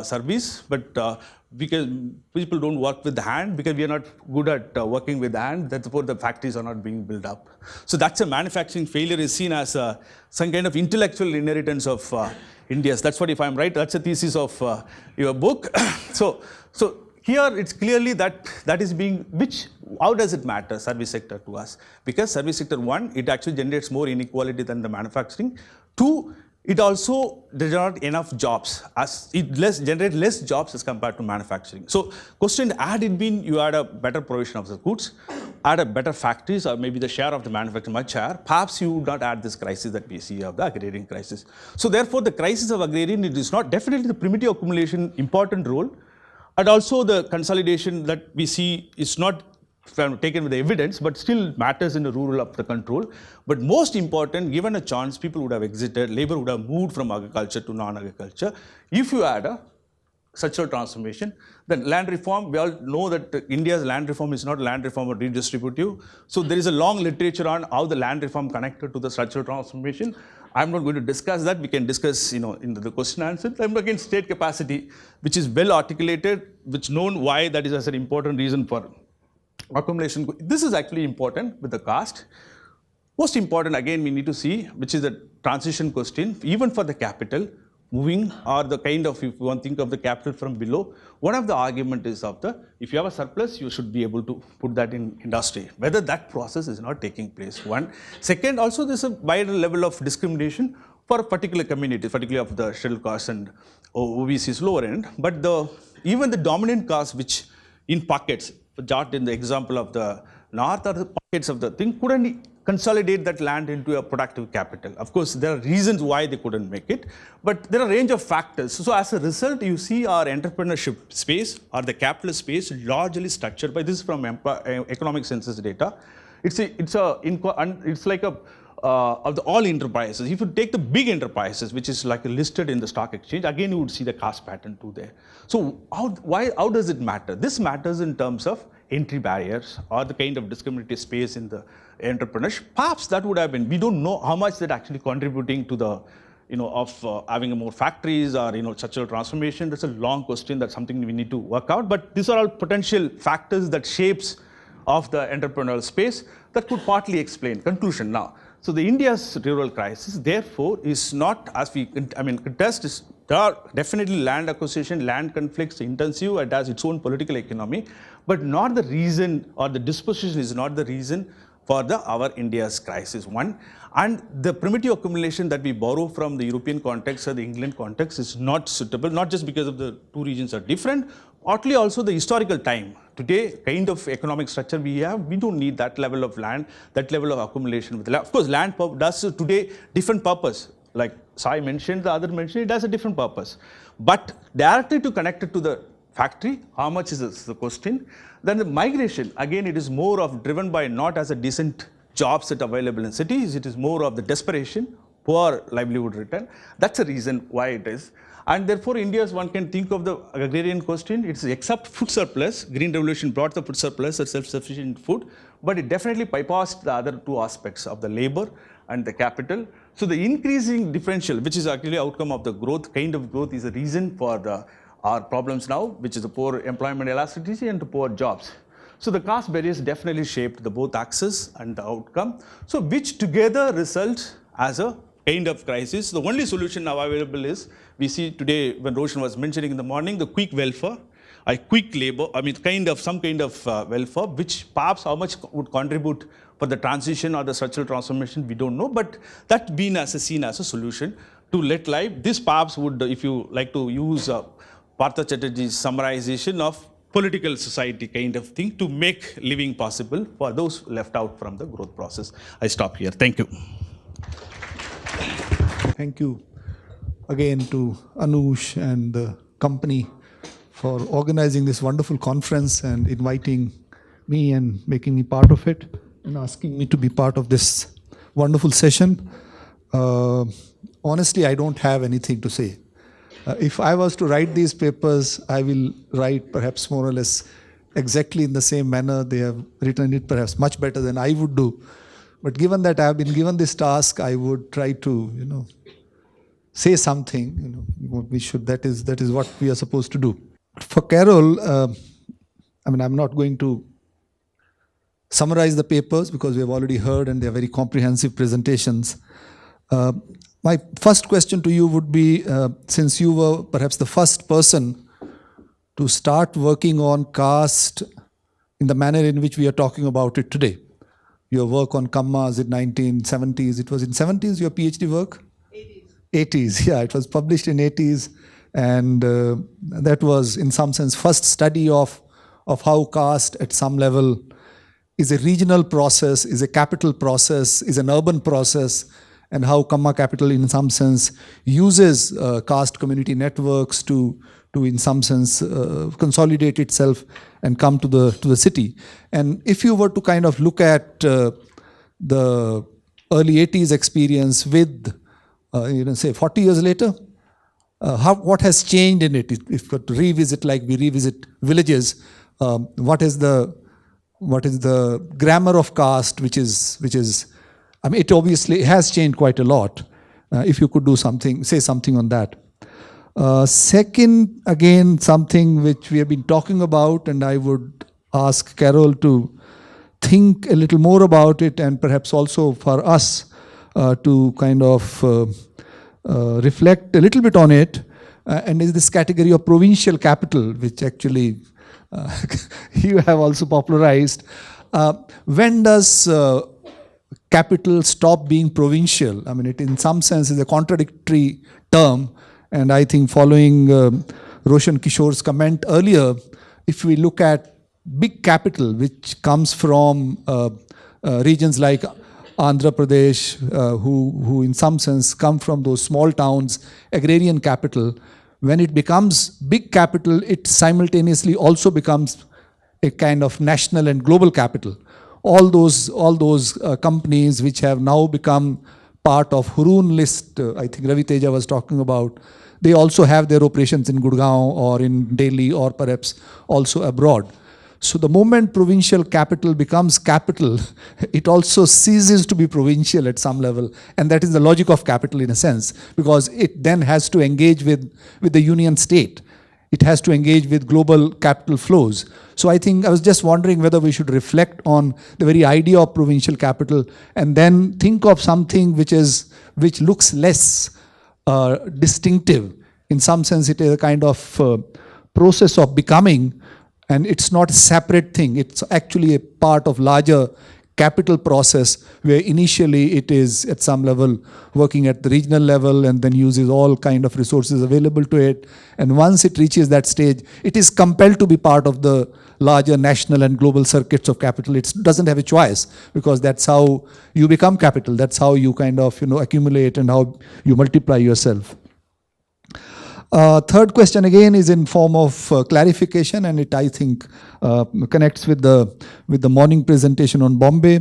service, but because people don't work with the hand, because we are not good at working with the hand, therefore the factories are not being built up. So that's a manufacturing failure is seen as some kind of intellectual inheritance of India's. That's what, if I'm right, that's a thesis of your book. So here it's clearly that is being, how does it matter, service sector to us? Because service sector, one, it actually generates more inequality than the manufacturing. Two, it also does not enough jobs, as it generates less jobs as compared to manufacturing. So question, had it been you had a better provision of the goods, had a better factories, or maybe the share of the manufacturing much higher, perhaps you would not add this crisis that we see of the agrarian crisis. So therefore the crisis of agrarian, it is not definitely the primitive accumulation important role, and also the consolidation that we see is not taken with the evidence, but still matters in the rural of the control. But most important, given a chance, people would have exited, labor would have moved from agriculture to non-agriculture. If you had a structural transformation, then land reform, we all know that India's land reform is not land reform or redistributive. So there is a long literature on how the land reform connected to the structural transformation. I'm not going to discuss that. We can discuss, in the question and answer. I'm against state capacity, which is well articulated, which known why that is as an important reason for accumulation. This is actually important with the caste. Most important, again, we need to see, which is the transition question, even for the capital, moving or the kind of, if you want to think of the capital from below, one of the argument is if you have a surplus, you should be able to put that in industry, whether that process is not taking place, one. Second, also there's a wider level of discrimination for a particular community, particularly of the scheduled caste and OBC's lower end, but even the dominant caste, which in pockets, jot in the example of the north or the pockets of the thing, couldn't consolidate that land into a productive capital. Of course, there are reasons why they couldn't make it, but there are a range of factors. So as a result, you see our entrepreneurship space or the capitalist space largely structured by this from economic census data. It's like of all enterprises. If you take the big enterprises, which is like listed in the stock exchange, again you would see the caste pattern too there. So how does it matter? This matters in terms of entry barriers or the kind of discriminatory space in the entrepreneurship. Perhaps that would have been, we don't know how much that actually contributing to the, having more factories or, structural transformation. That's a long question. That's something we need to work out. But these are all potential factors that shapes of the entrepreneurial space that could partly explain. Conclusion now. So the India's rural crisis, therefore, is not, as we, contest, there are definitely land acquisition, land conflicts, intensive, it has its own political economy, but not the reason, or the disposition is not the reason for our India's crisis, one. And the primitive accumulation that we borrow from the European context or the England context is not suitable, not just because of the two regions are different, partly also the historical time. Today, kind of economic structure we have, we don't need that level of land, that level of accumulation with land. Of course, land does today different purpose. Like Sai mentioned, the other mentioned, it has a different purpose. But directly to connect it to the factory, how much is the question? Then the migration, again, it is more of driven by not as a decent jobs that are available in cities, it is more of the desperation, poor livelihood return. That's the reason why it is. And therefore, India's one can think of the agrarian question, it's except food surplus, Green Revolution brought the food surplus or self-sufficient food, but it definitely bypassed the other two aspects of the labor and the capital. So the increasing differential, which is actually outcome of the growth, kind of growth is a reason for our problems now, which is the poor employment elasticity and the poor jobs. So the caste barriers definitely shaped the both access and the outcome, so which together result as a kind of crisis. The only solution now available is, we see today when Roshan was mentioning in the morning, the quick welfare, quick labor, some kind of welfare, which perhaps how much would contribute for the transition or the structural transformation, we don't know, but that been seen as a solution to let life. This perhaps would, if you like to use Partha Chatterjee's summarization of political society kind of thing, to make living possible for those left out from the growth process. I stop here. Thank you. Thank you again to Anush and the company for organizing this wonderful conference and inviting me and making me part of it and asking me to be part of this wonderful session. Honestly, I don't have anything to say. If I was to write these papers, I will write perhaps more or less exactly in the same manner. They have written it perhaps much better than I would do. But given that I have been given this task, I would try to, say something. We should. That is what we are supposed to do. For Carol, I'm not going to summarize the papers because we have already heard and they are very comprehensive presentations. My first question to you would be, since you were perhaps the first person to start working on caste in the manner in which we are talking about it today. Your work on Kammas in 1970s. It was in 70s, your PhD work? 80s, yeah. It was published in 80s. And that was, in some sense, first study of how caste at some level is a regional process, is a capital process, is an urban process, and how Kamma capital, in some sense, uses caste community networks to in some sense, consolidate itself and come to the city. And if you were to kind of look at the early 80s experience with, say 40 years later, what has changed in it? If we were to revisit, like we revisit villages, what is the grammar of caste, which is, it obviously has changed quite a lot. If you could do something, say something on that. Second, again, something which we have been talking about, and I would ask Carol to think a little more about it, and perhaps also for us to kind of reflect a little bit on it, and is this category of provincial capital, which actually you have also popularized. When does capital stop being provincial? It in some sense is a contradictory term, and I think following Roshan Kishore's comment earlier, if we look at big capital, which comes from regions like Andhra Pradesh, who in some sense come from those small towns, agrarian capital, when it becomes big capital, it simultaneously also becomes a kind of national and global capital. All those companies which have now become part of Hurun list, I think Ravi Teja was talking about, they also have their operations in Gurgaon or in Delhi or perhaps also abroad. So the moment provincial capital becomes capital, it also ceases to be provincial at some level. And that is the logic of capital in a sense, because it then has to engage with the union state. It has to engage with global capital flows. So I think I was just wondering whether we should reflect on the very idea of provincial capital and then think of something which looks less distinctive. In some sense, it is a kind of process of becoming, and it's not a separate thing. It's actually a part of larger capital process where initially it is at some level working at the regional level and then uses all kind of resources available to it. And once it reaches that stage, it is compelled to be part of the larger national and global circuits of capital. It doesn't have a choice, because that's how you become capital. That's how you kind of accumulate and how you multiply yourself. Third question again is in form of clarification, and it I think connects with the morning presentation on Bombay,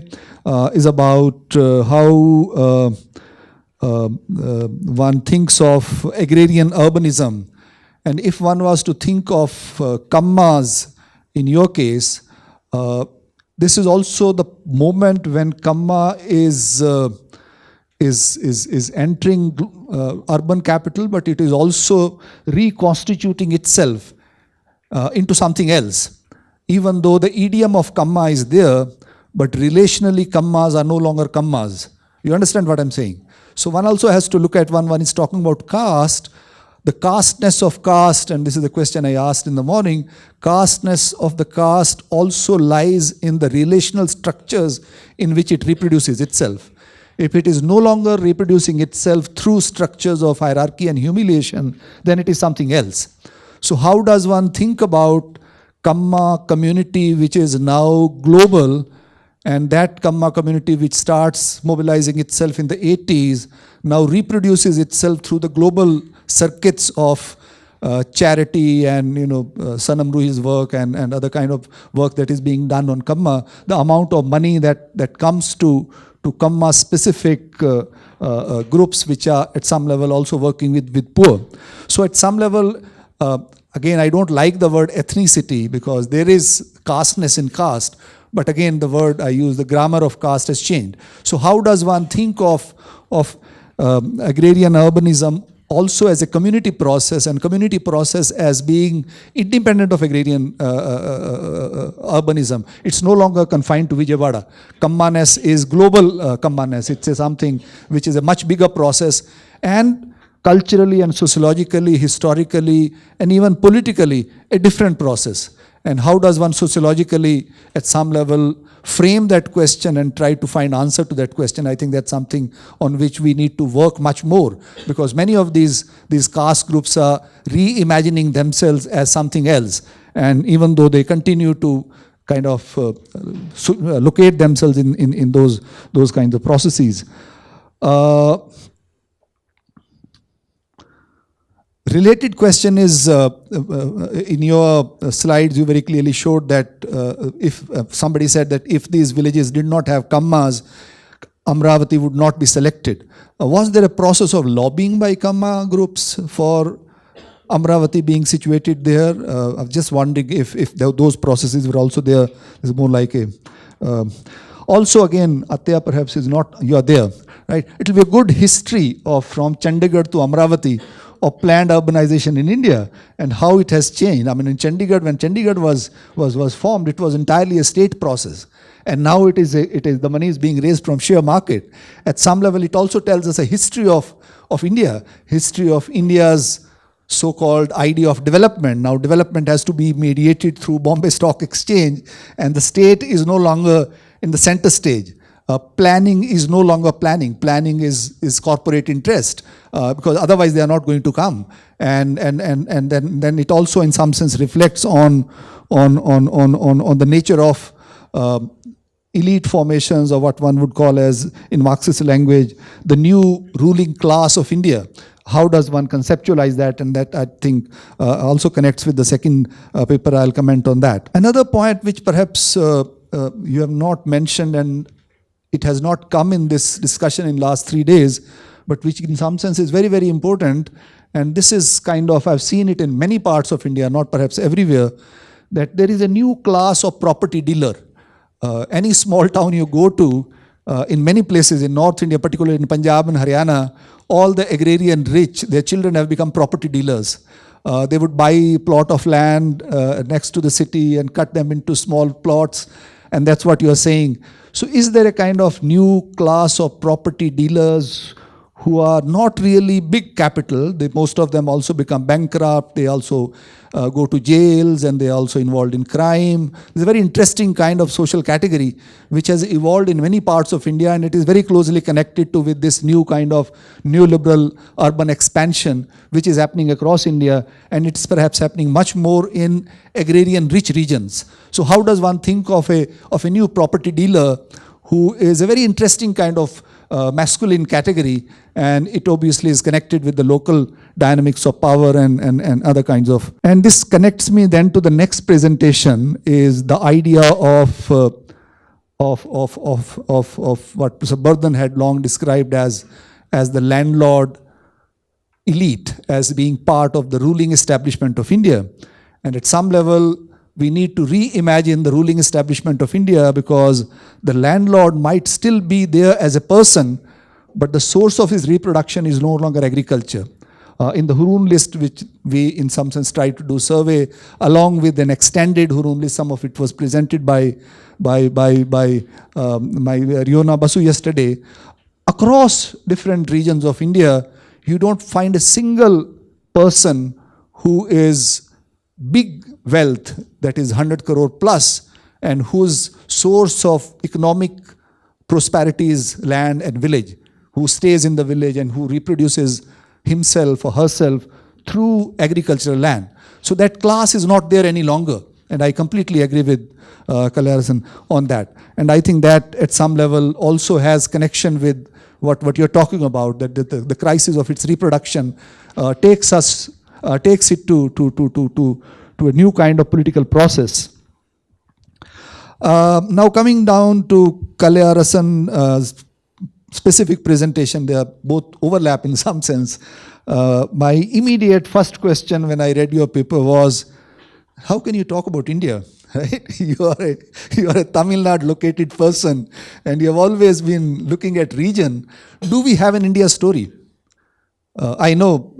is about how one thinks of agrarian urbanism, and if one was to think of Kammas in your case, this is also the moment when Kamma is is entering urban capital, but it is also reconstituting itself into something else. Even though the idiom of kamma is there, but relationally kammas are no longer kammas. You understand what I'm saying? So one also has to look at one is talking about caste, the casteness of caste, and this is the question I asked in the morning, casteness of the caste also lies in the relational structures in which it reproduces itself. If it is no longer reproducing itself through structures of hierarchy and humiliation, then it is something else. So how does one think about kamma community which is now global, and that kamma community which starts mobilizing itself in the 80s now reproduces itself through the global circuits of charity and Sanam Ruhi's work and other kind of work that is being done on kamma, the amount of money that comes to kamma specific groups which are at some level also working with poor. So at some level, again, I don't like the word ethnicity because there is casteness in caste, but again the word I use, the grammar of caste has changed. So how does one think of agrarian urbanism also as a community process, and community process as being independent of agrarian urbanism? It's no longer confined to Vijayawada. Kammaness is global kammaness. It's something which is a much bigger process, and culturally and sociologically, historically, and even politically, a different process. And how does one sociologically, at some level, frame that question and try to find answer to that question? I think that's something on which we need to work much more, because many of these caste groups are reimagining themselves as something else. And even though they continue to kind of locate themselves in those kinds of processes. Related question is, in your slides, you very clearly showed that if somebody said that if these villages did not have kammas, Amravati would not be selected. Was there a process of lobbying by kamma groups for Amravati being situated there? I'm just wondering if those processes were also there. It's more like a... also again, Atya perhaps is not, you are there, right? It will be a good history of from Chandigarh to Amravati of planned urbanization in India and how it has changed. I mean, in Chandigarh, when Chandigarh was formed, it was entirely a state process. And now it is the money is being raised from sheer market. At some level, it also tells us a history of India, history of India's so-called idea of development. Now, development has to be mediated through Bombay Stock Exchange, and the state is no longer in the center stage. Planning is no longer planning. Planning is corporate interest, because otherwise they are not going to come. And then it also, in some sense, reflects on the nature of elite formations, or what one would call as, in Marxist language, the new ruling class of India. How does one conceptualize that? And that, I think, also connects with the second paper. I'll comment on that. Another point which perhaps you have not mentioned, and it has not come in this discussion in last 3 days, but which in some sense is very, very important. And this is kind of, I've seen it in many parts of India, not perhaps everywhere, that there is a new class of property dealer. Any small town you go to, in many places in North India, particularly in Punjab and Haryana, all the agrarian rich, their children have become property dealers. They would buy a plot of land next to the city and cut them into small plots. And that's what you're saying. So is there a kind of new class of property dealers who are not really big capital? Most of them also become bankrupt. They also go to jails, and they are also involved in crime. It's a very interesting kind of social category which has evolved in many parts of India, and it is very closely connected to with this new kind of neoliberal urban expansion which is happening across India, and it's perhaps happening much more in agrarian rich regions. So how does one think of a new property dealer who is a very interesting kind of masculine category, and it obviously is connected with the local dynamics of power and other kinds of. And this connects me then to the next presentation, is the idea of what Professor Burdhan had long described as the landlord elite, as being part of the ruling establishment of India. And at some level, we need to reimagine the ruling establishment of India, because the landlord might still be there as a person, but the source of his reproduction is no longer agriculture. In the Hurun list, which we in some sense tried to do survey, along with an extended Hurun list, some of it was presented by my Riona Basu yesterday. Across different regions of India, you don't find a single person who is big wealth, that is 100 crore plus, and whose source of economic prosperity is land and village, who stays in the village and who reproduces himself or herself through agricultural land. So that class is not there any longer. And I completely agree with Kalarasan on that. And I think that at some level also has connection with what you're talking about, that the crisis of its reproduction takes it to a new kind of political process. Now coming down to Kalarasan's specific presentation, they are both overlap in some sense. My immediate first question when I read your paper was, how can you talk about India? Right? You are a Tamil Nadu located person and you have always been looking at region. Do we have an India story? I know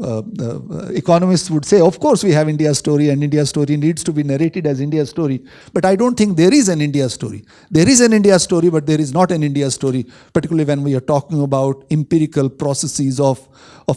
economists would say, of course we have India's story, and India's story needs to be narrated as India's story. But I don't think there is an India story. There is an India story, but there is not an India story, particularly when we are talking about empirical processes of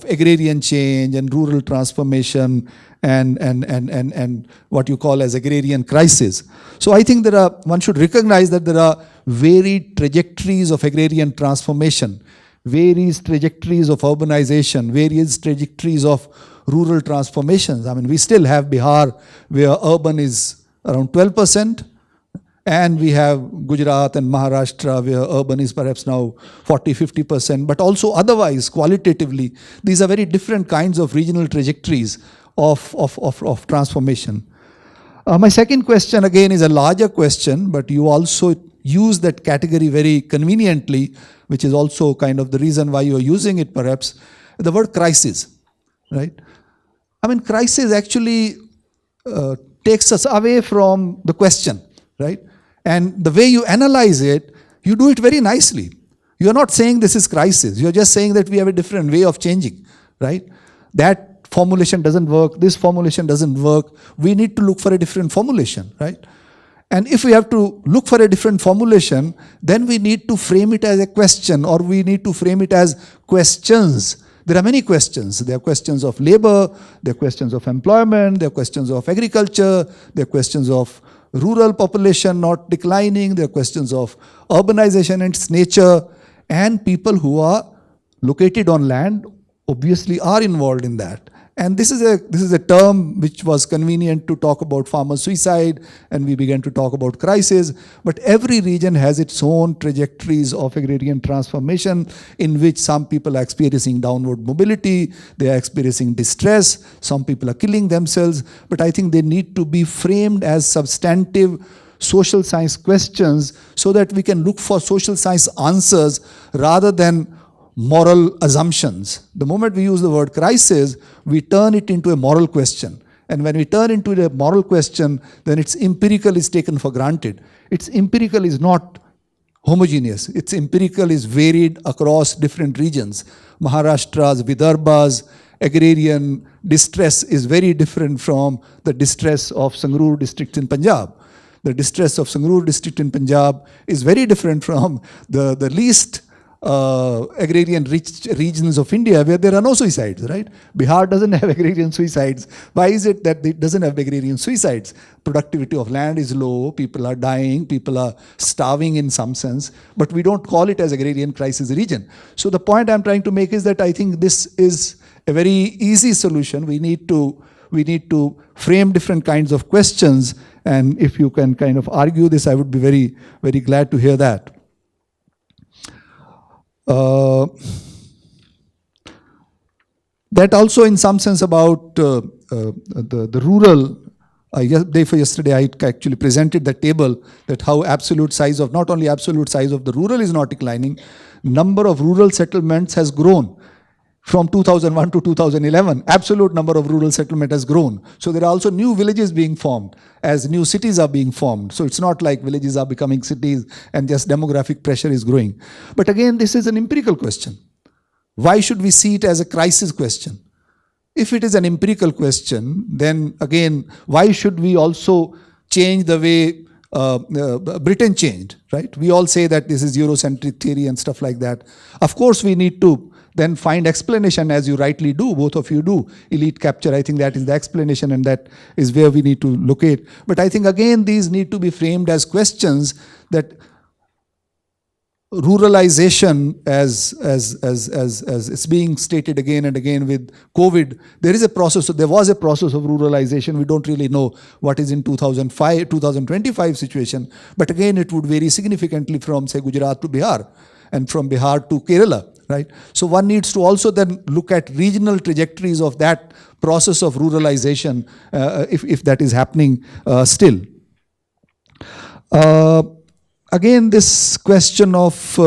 agrarian change and rural transformation and what you call as agrarian crisis. So I think one should recognize that there are varied trajectories of agrarian transformation, various trajectories of urbanization, various trajectories of rural transformations. I mean, we still have Bihar where urban is around 12%, and we have Gujarat and Maharashtra where urban is perhaps now 40-50%, but also otherwise, qualitatively, these are very different kinds of regional trajectories of transformation. My second question again is a larger question, but you also use that category very conveniently, which is also kind of the reason why you are using it perhaps, the word crisis, right? I mean, crisis actually takes us away from the question, right? And the way you analyze it, you do it very nicely. You are not saying this is crisis. You are just saying that we have a different way of changing, right? That formulation doesn't work. This formulation doesn't work. We need to look for a different formulation, right? And if we have to look for a different formulation, then we need to frame it as a question, or we need to frame it as questions. There are many questions. There are questions of labor, there are questions of employment, there are questions of agriculture, there are questions of rural population not declining, there are questions of urbanization and its nature, and people who are located on land obviously are involved in that. And this is a term which was convenient to talk about farmer suicide, and we began to talk about crisis. But every region has its own trajectories of agrarian transformation in which some people are experiencing downward mobility, they are experiencing distress, some people are killing themselves. But I think they need to be framed as substantive social science questions so that we can look for social science answers rather than moral assumptions. The moment we use the word crisis, we turn it into a moral question. And when we turn into a moral question, then its empirical is taken for granted. Its empirical is not homogeneous. Its empirical is varied across different regions. Maharashtra's, Vidarbha's agrarian distress is very different from the distress of Sangrur district in Punjab. The distress of Sangrur district in Punjab is very different from the least agrarian rich regions of India where there are no suicides, right? Bihar doesn't have agrarian suicides. Why is it that it doesn't have agrarian suicides? Productivity of land is low, people are dying, people are starving in some sense, but we don't call it as agrarian crisis region. So the point I'm trying to make is that I think this is a very easy solution. We need to frame different kinds of questions, and if you can kind of argue this, I would be very, very glad to hear that. That also in some sense about the rural, yesterday I actually presented the table that how absolute size of, not only absolute size of the rural is not declining, number of rural settlements has grown from 2001 to 2011. Absolute number of rural settlement has grown. So there are also new villages being formed as new cities are being formed. So it's not like villages are becoming cities and just demographic pressure is growing. But again, this is an empirical question. why should we see it as a crisis question? If it is an empirical question, then again, why should we also change the way Britain changed, right? We all say that this is Eurocentric theory and stuff like that. Of course, we need to then find explanation, as you rightly do, both of you do. Elite capture, I think that is the explanation, and that is where we need to locate. But I think again, these need to be framed as questions that ruralization, as it's being stated again and again with COVID, there was a process of ruralization. We don't really know what is in 2025 situation, but again, it would vary significantly from, say, Gujarat to Bihar, and from Bihar to Kerala, right? So one needs to also then look at regional trajectories of that process of ruralization, if that is happening still. Again, this question of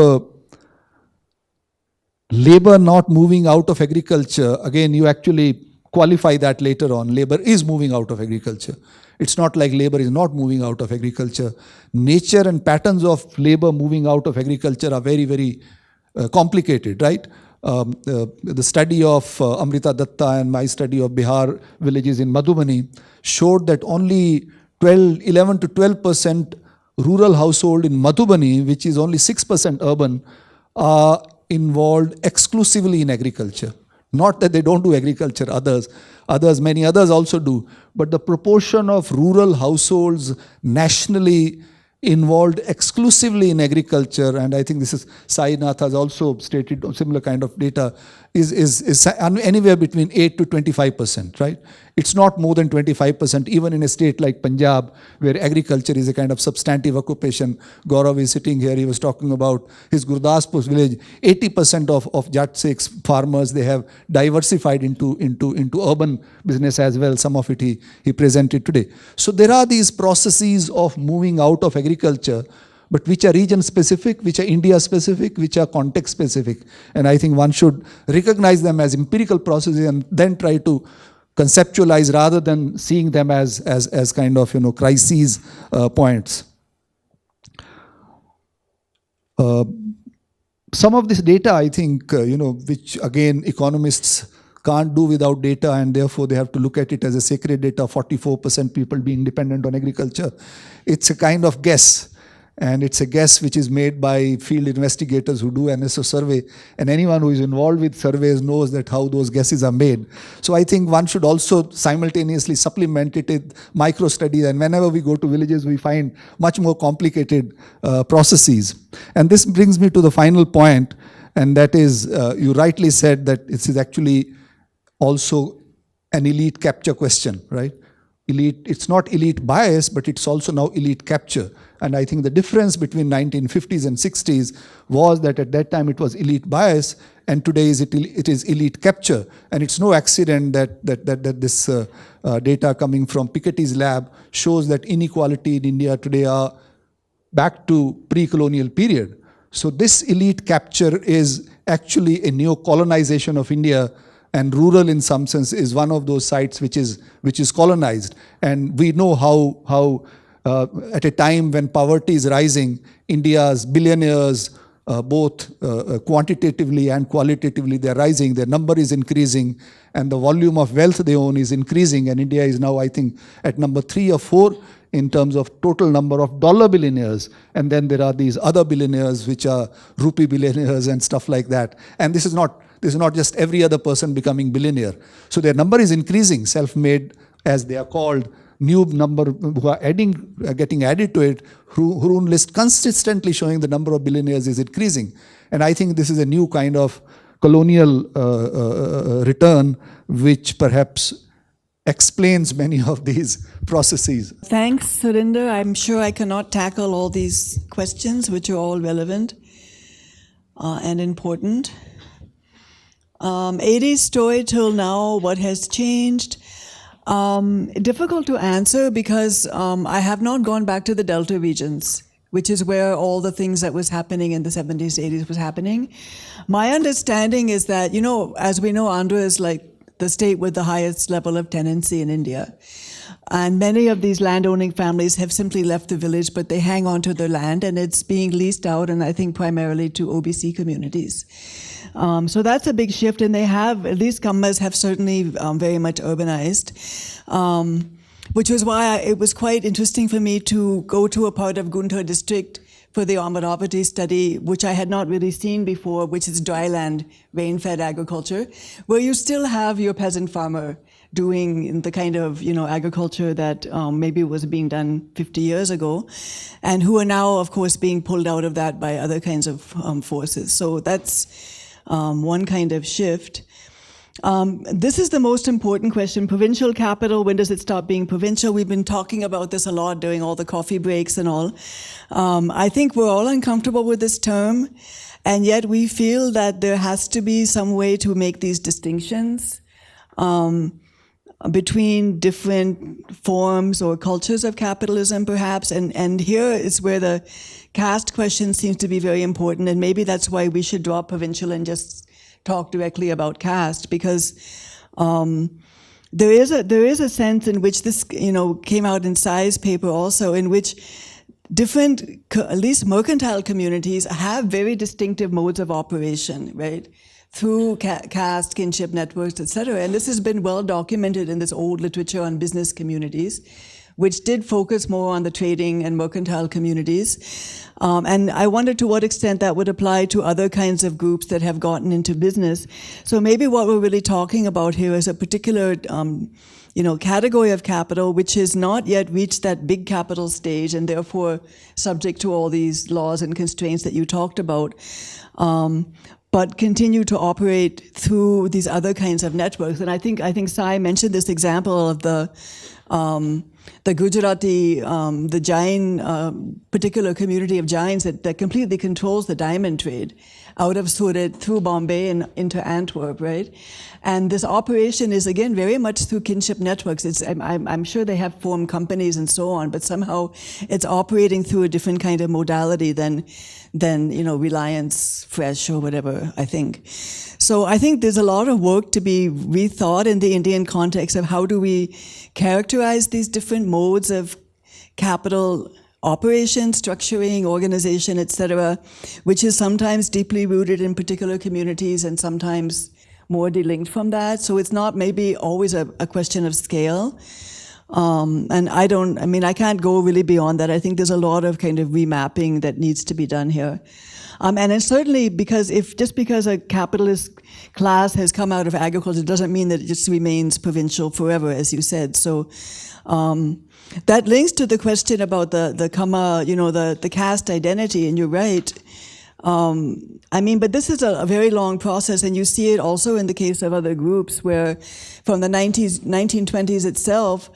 labor not moving out of agriculture, again, you actually qualify that later on. Labor is moving out of agriculture. It's not like labor is not moving out of agriculture. Nature and patterns of labor moving out of agriculture are very, very complicated, right? The study of Amrita Datta and my study of Bihar villages in Madhubani showed that only 11 to 12% rural household in Madhubani, which is only 6% urban, are involved exclusively in agriculture. Not that they don't do agriculture, many others also do, but the proportion of rural households nationally involved exclusively in agriculture, and I think this is Sainath has also stated similar kind of data, is anywhere between 8 to 25%, right? It's not more than 25%, even in a state like Punjab, where agriculture is a kind of substantive occupation. Gaurav is sitting here, he was talking about his Gurdaspur village. 80% of Jat Sikhs farmers, they have diversified into urban business as well. Some of it he presented today. So there are these processes of moving out of agriculture, but which are region specific, which are India specific, which are context specific. And I think one should recognize them as empirical processes and then try to conceptualize rather than seeing them as kind of, crises points. Some of this data, I think, which again economists can't do without data, and therefore they have to look at it as a sacred data, 44% people being dependent on agriculture. It's a kind of guess. And it's a guess which is made by field investigators who do NSO survey. And anyone who is involved with surveys knows that how those guesses are made. So I think one should also simultaneously supplement it with micro studies. And whenever we go to villages, we find much more complicated processes. And this brings me to the final point. And that is, you rightly said that this is actually also an elite capture question, right? Elite, it's not elite bias, but it's also now elite capture. And I think the difference between 1950s and 60s was that at that time it was elite bias, and today it is elite capture. And it's no accident that this data coming from Piketty's lab shows that inequality in India today are back to pre-colonial period. So this elite capture is actually a neo-colonization of India, and rural in some sense is one of those sites which is colonized. And we know how at a time when poverty is rising, India's billionaires, both quantitatively and qualitatively, they're rising, their number is increasing, and the volume of wealth they own is increasing. And India is now, I think, at number 3 or 4 in terms of total number of dollar billionaires. And then there are these other billionaires which are rupee billionaires and stuff like that. And this is not just every other person becoming billionaire. So their number is increasing, self-made as they are called, new number who are getting added to it, Hurun list consistently showing the number of billionaires is increasing. And I think this is a new kind of colonial return, which perhaps explains many of these processes. Thanks, Surinder. I'm sure I cannot tackle all these questions, which are all relevant and important. 80s story till now, what has changed? Difficult to answer because I have not gone back to the Delta regions, which is where all the things that was happening in the 70s, 80s was happening. My understanding is that, as we know, Andhra is like the state with the highest level of tenancy in India. And many of these landowning families have simply left the village, but they hang on to their land, and it's being leased out, and I think primarily to OBC communities. So that's a big shift, and they have, these Kammas have certainly very much urbanized, which was why it was quite interesting for me to go to a part of Guntur district for the Amaravati study, which I had not really seen before, which is dryland, rain-fed agriculture, where you still have your peasant farmer doing the kind of agriculture that maybe was being done 50 years ago, and who are now, of course, being pulled out of that by other kinds of forces. So that's one kind of shift. This is the most important question. Provincial capital, when does it stop being provincial? We've been talking about this a lot during all the coffee breaks and all. I think we're all uncomfortable with this term, and yet we feel that there has to be some way to make these distinctions between different forms or cultures of capitalism, perhaps. And here is where the caste question seems to be very important, and maybe that's why we should drop provincial and just talk directly about caste, because there is a sense in which this came out in Sai's paper also, in which different, at least mercantile communities, have very distinctive modes of operation, right? Through caste, kinship networks, etc. And this has been well documented in this old literature on business communities, which did focus more on the trading and mercantile communities. And I wonder to what extent that would apply to other kinds of groups that have gotten into business. So maybe what we're really talking about here is a particular category of capital which has not yet reached that big capital stage, and therefore subject to all these laws and constraints that you talked about, but continue to operate through these other kinds of networks. And I think Sai mentioned this example of the Gujarati, the Jain, particular community of Jains that completely controls the diamond trade out of Surat through Bombay and into Antwerp, right? And this operation is, again, very much through kinship networks. I'm sure they have formed companies and so on, but somehow it's operating through a different kind of modality than Reliance Fresh or whatever, I think. So I think there's a lot of work to be rethought in the Indian context of how do we characterize these different modes of capital operation, structuring, organization, etc., which is sometimes deeply rooted in particular communities and sometimes more delinked from that. So it's not maybe always a question of scale. And I can't go really beyond that. I think there's a lot of kind of remapping that needs to be done here. And it's certainly because just because a capitalist class has come out of agriculture doesn't mean that it just remains provincial forever, as you said. So that links to the question about the Kama, the caste identity, and you're right. But this is a very long process, and you see it also in the case of other groups where from the 1920s itself,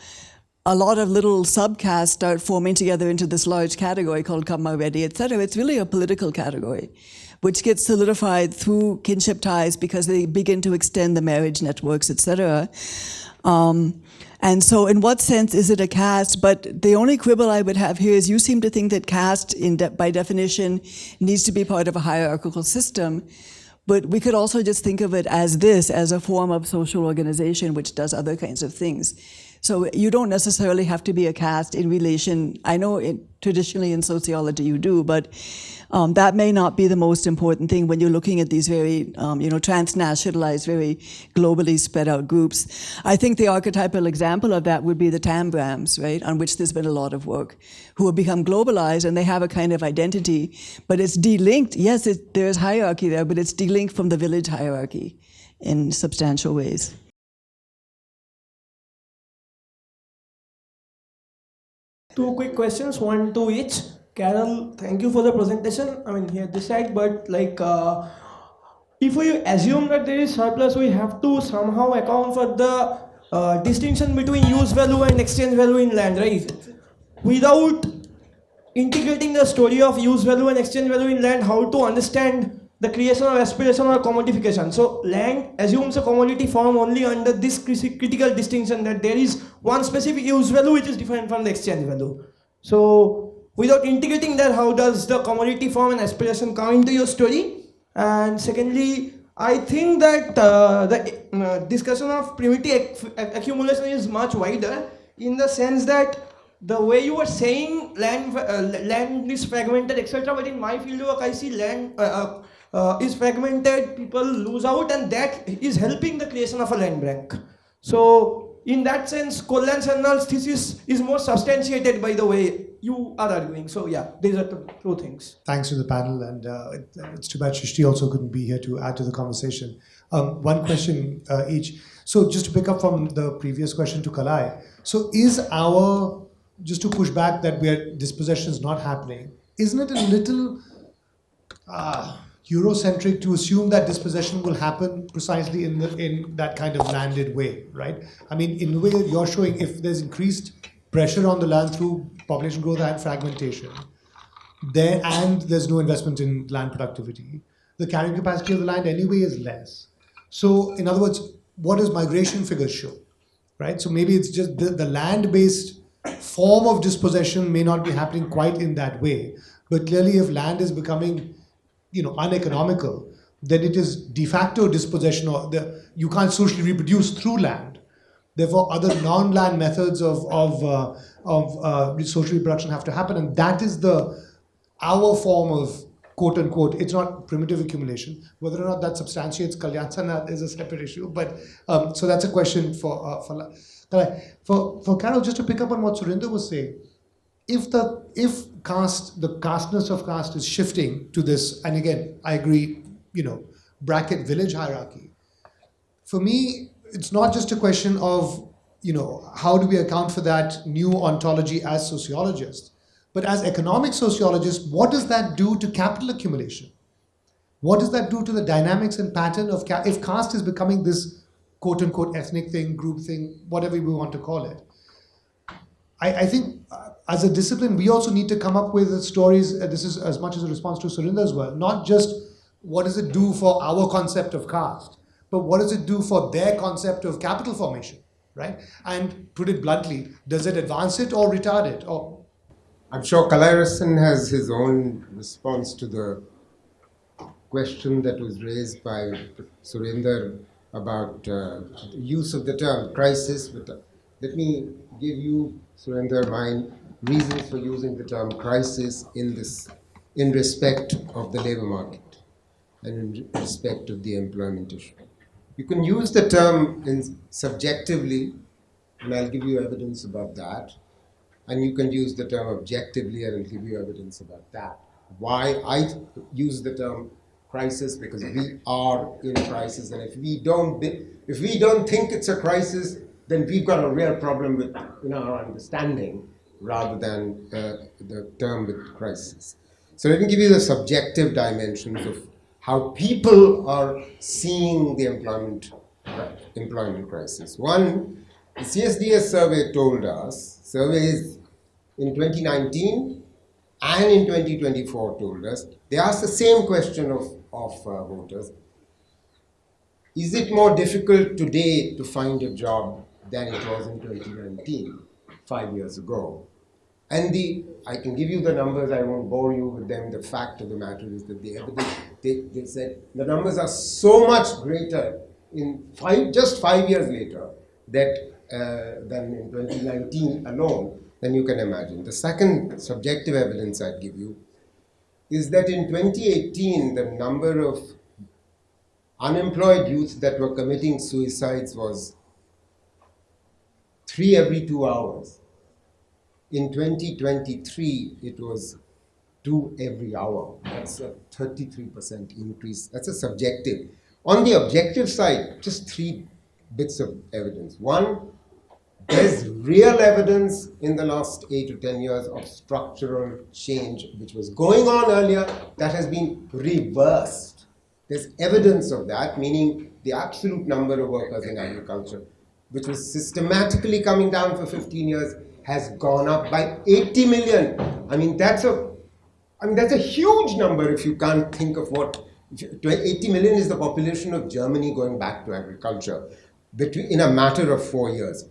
a lot of little subcastes start forming together into this large category called Kamma Reddy, etc. It's really a political category, which gets solidified through kinship ties because they begin to extend the marriage networks, etc. And so in what sense is it a caste? But the only quibble I would have here is you seem to think that caste, by definition, needs to be part of a hierarchical system. But we could also just think of it as a form of social organization which does other kinds of things. So you don't necessarily have to be a caste in relation. I know traditionally in sociology you do, but that may not be the most important thing when you're looking at these very transnationalized, very globally spread out groups. I think the archetypal example of that would be the Tambrams, right, on which there's been a lot of work, who have become globalized and they have a kind of identity, but it's delinked. Yes, there's hierarchy there, but it's delinked from the village hierarchy in substantial ways. Two quick questions, one to each. Carol, thank you for the presentation. Here this side, but if we assume that there is surplus, we have to somehow account for the distinction between use value and exchange value in land, right? Without integrating the story of use value and exchange value in land, how to understand the creation of aspiration or commodification. So land assumes a commodity form only under this critical distinction that there is one specific use value which is different from the exchange value. So without integrating that, how does the commodity form and aspiration come into your story? And secondly, I think that the discussion of primitive accumulation is much wider. in the sense that the way you were saying land is fragmented, etc. But in my field of work, I see land is fragmented, people lose out, and that is helping the creation of a land bank. So in that sense, Kollan Sannal's thesis is more substantiated by the way you are arguing. So yeah, these are the two things. Thanks to the panel, and it's too bad Shrishti also couldn't be here to add to the conversation. One question each. So just to pick up from the previous question to Kalai, so is our, just to push back that dispossession is not happening, isn't it a little Eurocentric to assume that dispossession will happen precisely in that kind of landed way, right? I mean, in the way you're showing, if there's increased pressure on the land through population growth and fragmentation, and there's no investment in land productivity, the carrying capacity of the land anyway is less. So, in other words, what does migration figures show, right? So maybe it's just the land-based form of dispossession may not be happening quite in that way, but clearly if land is becoming, uneconomical, then it is de facto dispossession, or you can't socially reproduce through land. Therefore, other non-land methods of social reproduction have to happen, and that is our form of quote unquote. It's not primitive accumulation. Whether or not that substantiates Kalyan is a separate issue. But so that's a question for Carol. Just to pick up on what Surinder was saying, if the casteness of caste is shifting to this, and again, I agree, bracket village hierarchy. For me, it's not just a question of, how do we account for that new ontology as sociologists, but as economic sociologists, what does that do to capital accumulation? What does that do to the dynamics and pattern of if caste is becoming this quote unquote ethnic thing, group thing, whatever we want to call it? I think as a discipline, we also need to come up with stories. This is as much as a response to Surinder as well. Not just what does it do for our concept of caste, but what does it do for their concept of capital formation, right? And put it bluntly, does it advance it or retard it? Or I'm sure Kalai has his own response to the question that was raised by Surinder about use of the term crisis. But let me give you, Surinder, my reasons for using the term crisis in respect of the labor market and in respect of the employment issue. You can use the term subjectively, and I'll give you evidence about that. And you can use the term objectively, and I'll give you evidence about that. Why I use the term crisis, because we are in a crisis, and if we don't think it's a crisis, then we've got a real problem with our understanding rather than the term with crisis. So let me give you the subjective dimensions of how people are seeing the employment crisis. One, the CSDS survey told us, surveys in 2019 and in 2024 told us, they asked the same question of voters. Is it more difficult today to find a job than it was in 2019, 5 years ago? And I can give you the numbers, I won't bore you with them. The fact of the matter is that the evidence, they said the numbers are so much greater just 5 years later than in 2019 alone than you can imagine. The second subjective evidence I'd give you is that in 2018, the number of unemployed youths that were committing suicides was 3 every 2 hours. In 2023, it was 2 every hour. That's a 33% increase. That's a subjective. On the objective side, just 3 bits of evidence. One, there's real evidence in the last 8 to 10 years of structural change, which was going on earlier, that has been reversed. There's evidence of that, meaning the absolute number of workers in agriculture, which was systematically coming down for 15 years, has gone up by 80 million. I mean, that's a huge number if you can't think of 80 million is the population of Germany going back to agriculture in a matter of 4 years.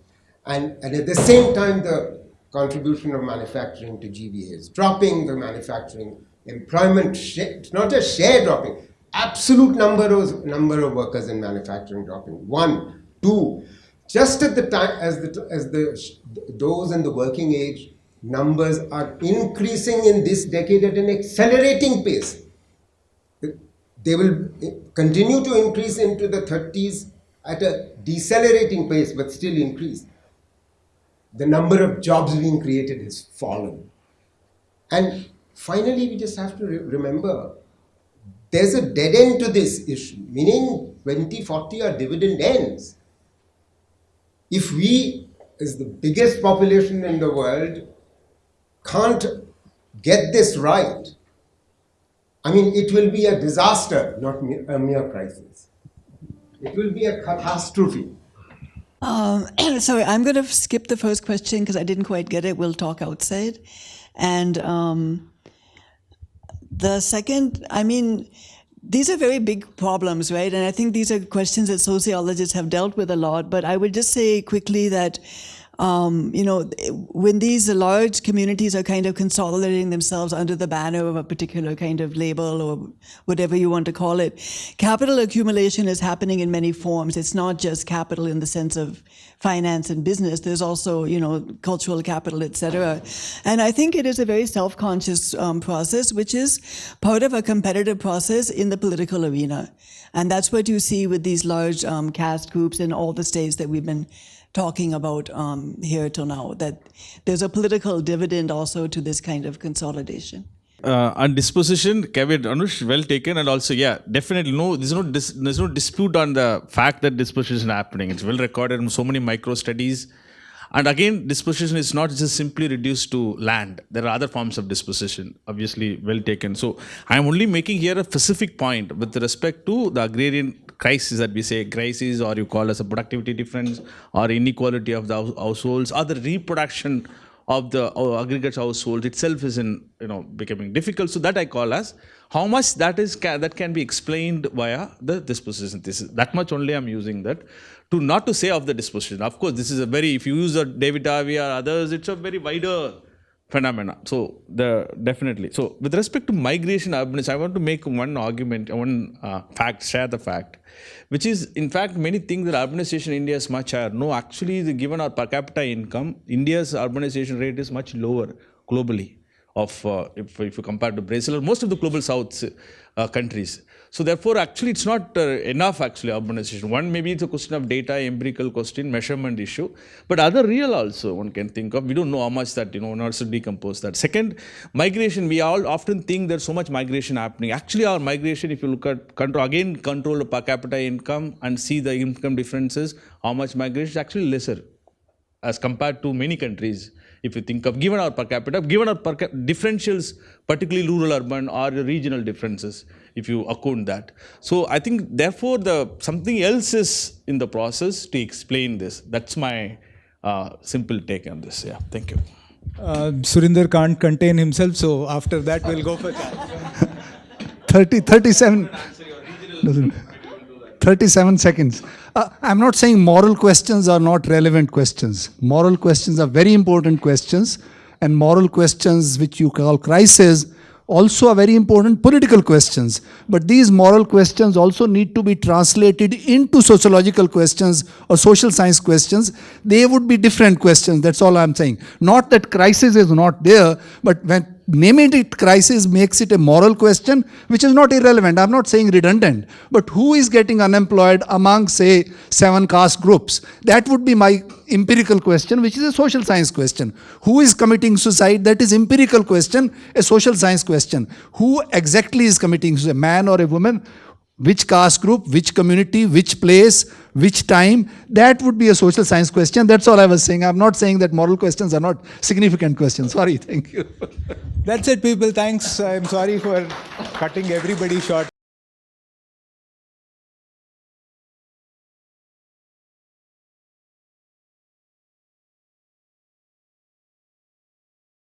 And at the same time, the contribution of manufacturing to GVA is dropping, the manufacturing employment, it's not just share dropping, absolute number of workers in manufacturing dropping. 1, 2, just at the time as those in the working age numbers are increasing in this decade at an accelerating pace. They will continue to increase into the 30s at a decelerating pace, but still increase. The number of jobs being created has fallen. And finally, we just have to remember, there's a dead end to this issue, meaning 2040 are dividend ends. If we, as the biggest population in the world, can't get this right, I mean, it will be a disaster, not a mere crisis. It will be a catastrophe. Sorry, I'm going to skip the first question because I didn't quite get it. We'll talk outside. And the second, I mean, these are very big problems, right? And I think these are questions that sociologists have dealt with a lot. But I would just say quickly that, when these large communities are kind of consolidating themselves under the banner of a particular kind of label or whatever you want to call it, capital accumulation is happening in many forms. It's not just capital in the sense of finance and business. There's also, cultural capital, etc. And I think it is a very self-conscious process, which is part of a competitive process in the political arena. And that's what you see with these large caste groups in all the states that we've been talking about here till now, that there's a political dividend also to this kind of consolidation. On disposition, caveat, Anush, well taken, and also, yeah, definitely, there's no dispute on the fact that disposition is happening. It's well recorded in so many micro studies. And again, disposition is not just simply reduced to land. There are other forms of disposition, obviously well taken. So I'm only making here a specific point with respect to the agrarian crisis that we say crisis, or you call as a productivity difference, or inequality of the households, or the reproduction of the aggregate household itself is becoming difficult. So that I call as how much that can be explained via the disposition. This is that much only I'm using that to not to say of the disposition. Of course, this is a very, if you use a David Harvey or others, it's a very wider phenomena. So definitely. So with respect to migration, urbanism, I want to make one argument, share the fact, which is in fact many think that urbanization in India is much higher. No, actually, given our per capita income, India's urbanization rate is much lower globally. If you compare to Brazil or most of the global South countries. So therefore, actually, it's not enough, actually, urbanization. One, maybe it's a question of data, empirical question, measurement issue. But other real also, one can think of. We don't know how much that, one has to decompose that. Second, migration. We all often think there's so much migration happening. Actually, our migration, if you look at control of per capita income and see the income differences, how much migration is actually lesser as compared to many countries. If you think of, given our per capita differentials, particularly rural, urban, or regional differences, if you account that. So I think, therefore, something else is in the process to explain this. That's my simple take on this. Yeah, thank you. Surinder can't contain himself, so after that we'll go for chat. 37 seconds. I'm not saying moral questions are not relevant questions. Moral questions are very important questions, and moral questions which you call crises also are very important political questions. But these moral questions also need to be translated into sociological questions or social science questions. They would be different questions, that's all I'm saying. Not that crisis is not there, but when naming it crisis makes it a moral question, which is not irrelevant. I'm not saying redundant. But who is getting unemployed among, say, 7 caste groups? That would be my empirical question, which is a social science question. Who is committing suicide? That is empirical question, a social science question. Who exactly is committing suicide? A man or a woman? Which caste group, which community, which place, which time? That would be a social science question. That's all I was saying. I'm not saying that moral questions are not significant questions. Sorry, thank you. That's it, people. Thanks. I'm sorry for cutting everybody short.